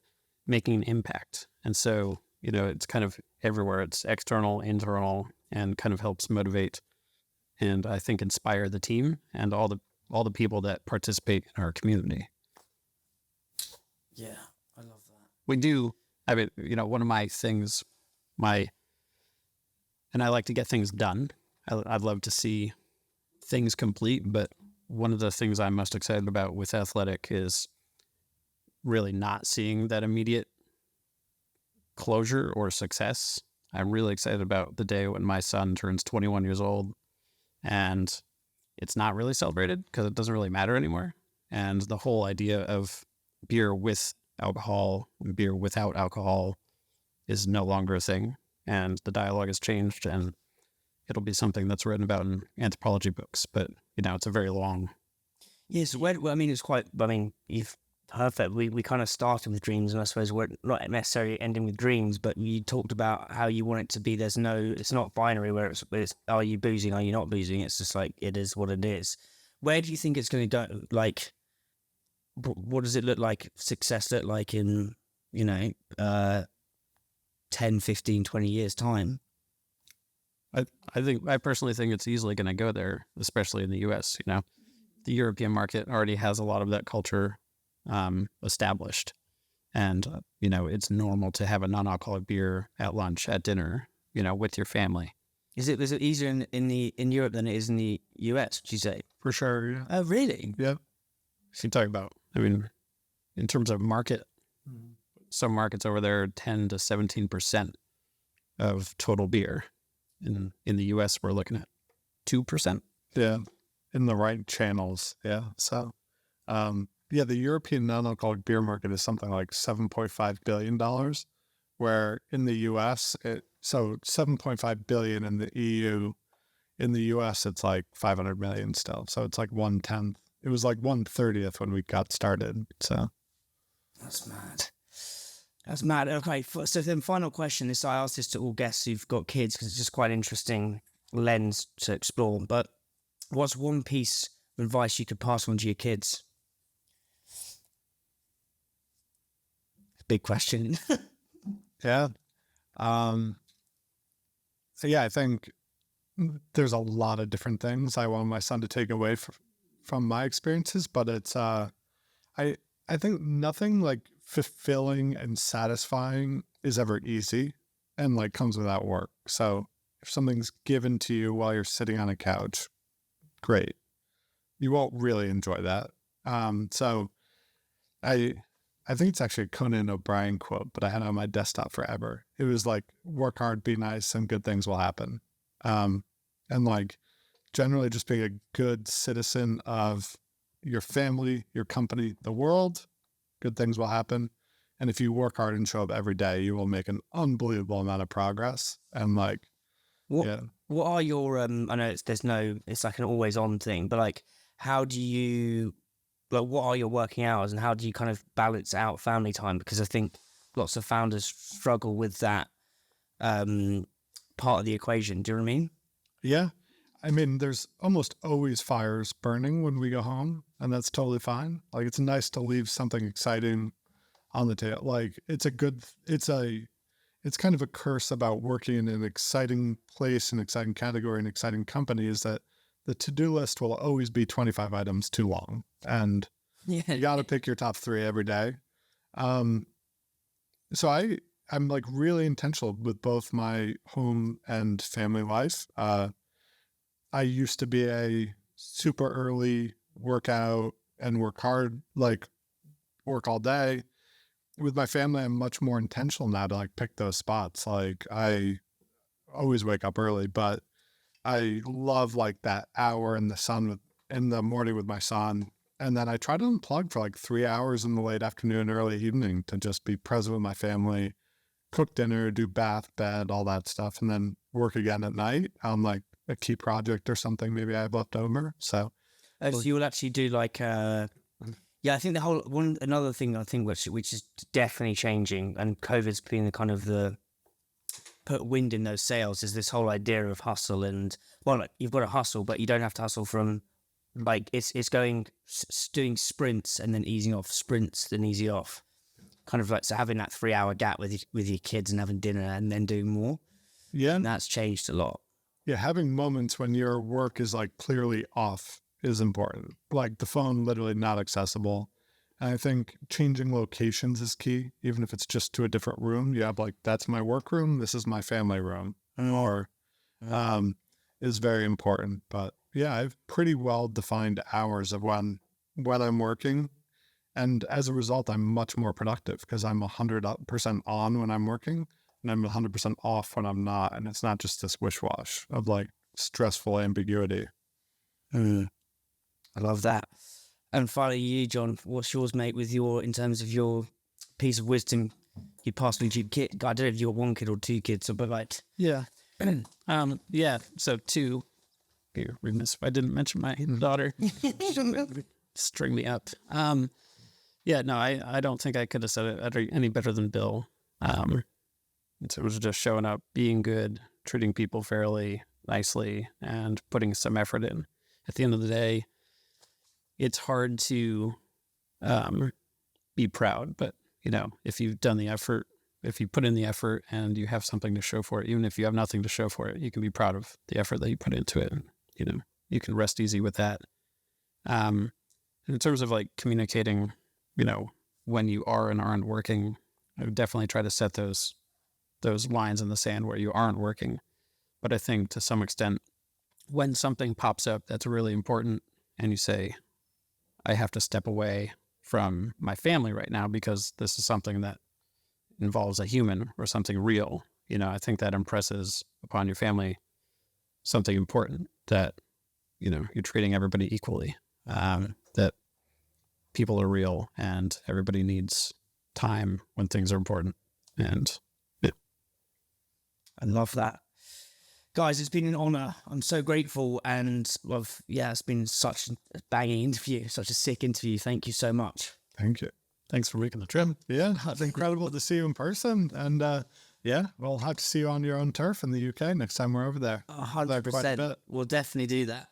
making an impact. And so, you know, it's kind of everywhere. It's external, internal, and kind of helps motivate and I think inspire the team and all the people that participate in our community. Yeah, I love that. We do. I mean, you know, one of my things, and I like to get things done. I'd love to see things complete, but one of the things I'm most excited about with Athletic is really not seeing that immediate closure or success. I'm really excited about the day when my son turns 21 years old and it's not really celebrated because it doesn't really matter anymore. And the whole idea of beer with alcohol, beer without alcohol is no longer a thing. And the dialogue has changed, and it'll be something that's written about in anthropology books. But, you know, it's a very long... Yes, well, I mean, it's quite... I mean, you've perfect. We kind of started with dreams, and I suppose we're not necessarily ending with dreams, but you talked about how you want it to be. It's not binary where it's are you boozing, are you not boozing? It's just like, it is what it is. Where do you think it's going to go? Like, what does it look like, success look like in, 10, 15, 20 years time? I personally think it's easily going to go there, especially in the US. You know, the European market already has a lot of that culture established. And, it's normal to have a non-alcoholic beer at lunch, at dinner, with your family. Is it easier in Europe than it is in the US, would you say? For sure, yeah. Oh, really? Yeah. So you talk about, in terms of market, some markets over there, 10 to 17% of total beer. In the US, we're looking at 2%. Yeah, in the right channels. Yeah. So, the European non-alcoholic beer market is something like $7.5 billion, where in the US, so $7.5 billion in the EU. In the US, it's like 500 million still. So it's like 1/10. It was like 1/30th when we got started. So that's mad. That's mad. Okay, so then final question. I ask this to all guests who've got kids because it's just quite an interesting lens to explore. But what's one piece of advice you could pass on to your kids? Big question. Yeah. I think there's a lot of different things I want my son to take away from my experiences, but it's, I think nothing like fulfilling and satisfying is ever easy and like comes without work. So if something's given to you while you're sitting on a couch, great. You won't really enjoy that. So I think it's actually a Conan O'Brien quote, but I had it on my desktop forever. It was like, work hard, be nice, and good things will happen. And like generally just being a good citizen of your family, your company, the world, good things will happen. And if you work hard and show up every day, you will make an unbelievable amount of progress. And like, what are your, I know it's like an always on thing, but like, how do you, like, what are your working hours and how do you kind of balance out family time? Because I think lots of founders struggle with that part of the equation. Do you know what I mean? Yeah. I mean, there's almost always fires burning when we go home, and that's totally fine. Like, it's nice to leave something exciting on the table. Like, it's kind of a curse about working in an exciting place, an exciting category, an exciting company is that the to-do list will always be 25 items too long. And you got to pick your top 3 every day. So I'm like really intentional with both my home and family life. I used to be a super early workout and work hard, like work all day. With my family, I'm much more intentional now to like pick those spots. Like I always wake up early, but I love like that hour in the sun in the morning with my son. And then I try to unplug for like 3 hours in the late afternoon, early evening to just be present with my family, cook dinner, do bath, bed, all that stuff, and then work again at night on like a key project or something maybe I have left over. So you will actually do like I think the whole another thing I think which is definitely changing, and COVID's been the kind of the put wind in those sails, is this whole idea of hustle. And well, like, you've got to hustle, but you don't have to hustle from like it's doing sprints and then easing off, sprints then easy off, kind of like, so having that 3 hour gap with your kids and having dinner and then doing more. Yeah, and that's changed a lot. Yeah, having moments when your work is like clearly off is important. Like the phone literally not accessible. And I think changing locations is key, even if it's just to a different room. You have like, that's my work room, this is my family room, or is very important. But yeah, I have pretty well defined hours of when I'm working. And as a result, I'm much more productive because I'm 100% on when I'm working and I'm 100% off when I'm not. And it's not just this wish-wash of like stressful ambiguity. I love that. And finally, you, John, what's yours, mate, in terms of your piece of wisdom you passed with your kid? I don't know if you've got 1 kid or 2 kids, but like... Yeah. So 2. You're remiss if I didn't mention my daughter. String me up. I don't think I could have said it any better than Bill. So it was just showing up, being good, treating people fairly, nicely, and putting some effort in. At the end of the day, it's hard to be proud, but if you've done the effort, if you put in the effort and you have something to show for it, even if you have nothing to show for it, you can be proud of the effort that you put into it. And, you can rest easy with that. In terms of like communicating, when you are and aren't working, I would definitely try to set those lines in the sand where you aren't working. But I think to some extent, when something pops up that's really important and you say, I have to step away from my family right now because this is something that involves a human or something real, I think that impresses upon your family something important, that, you're treating everybody equally, that people are real and everybody needs time when things are important. And I love that. Guys, it's been an honor. I'm so grateful, and it's been such a banging interview, such a sick interview. Thank you so much. Thank you. Thanks for making the trip. Yeah, it's incredible to see you in person. And we'll have to see you on your own turf in the UK next time we're over there. 100%. We'll definitely do that.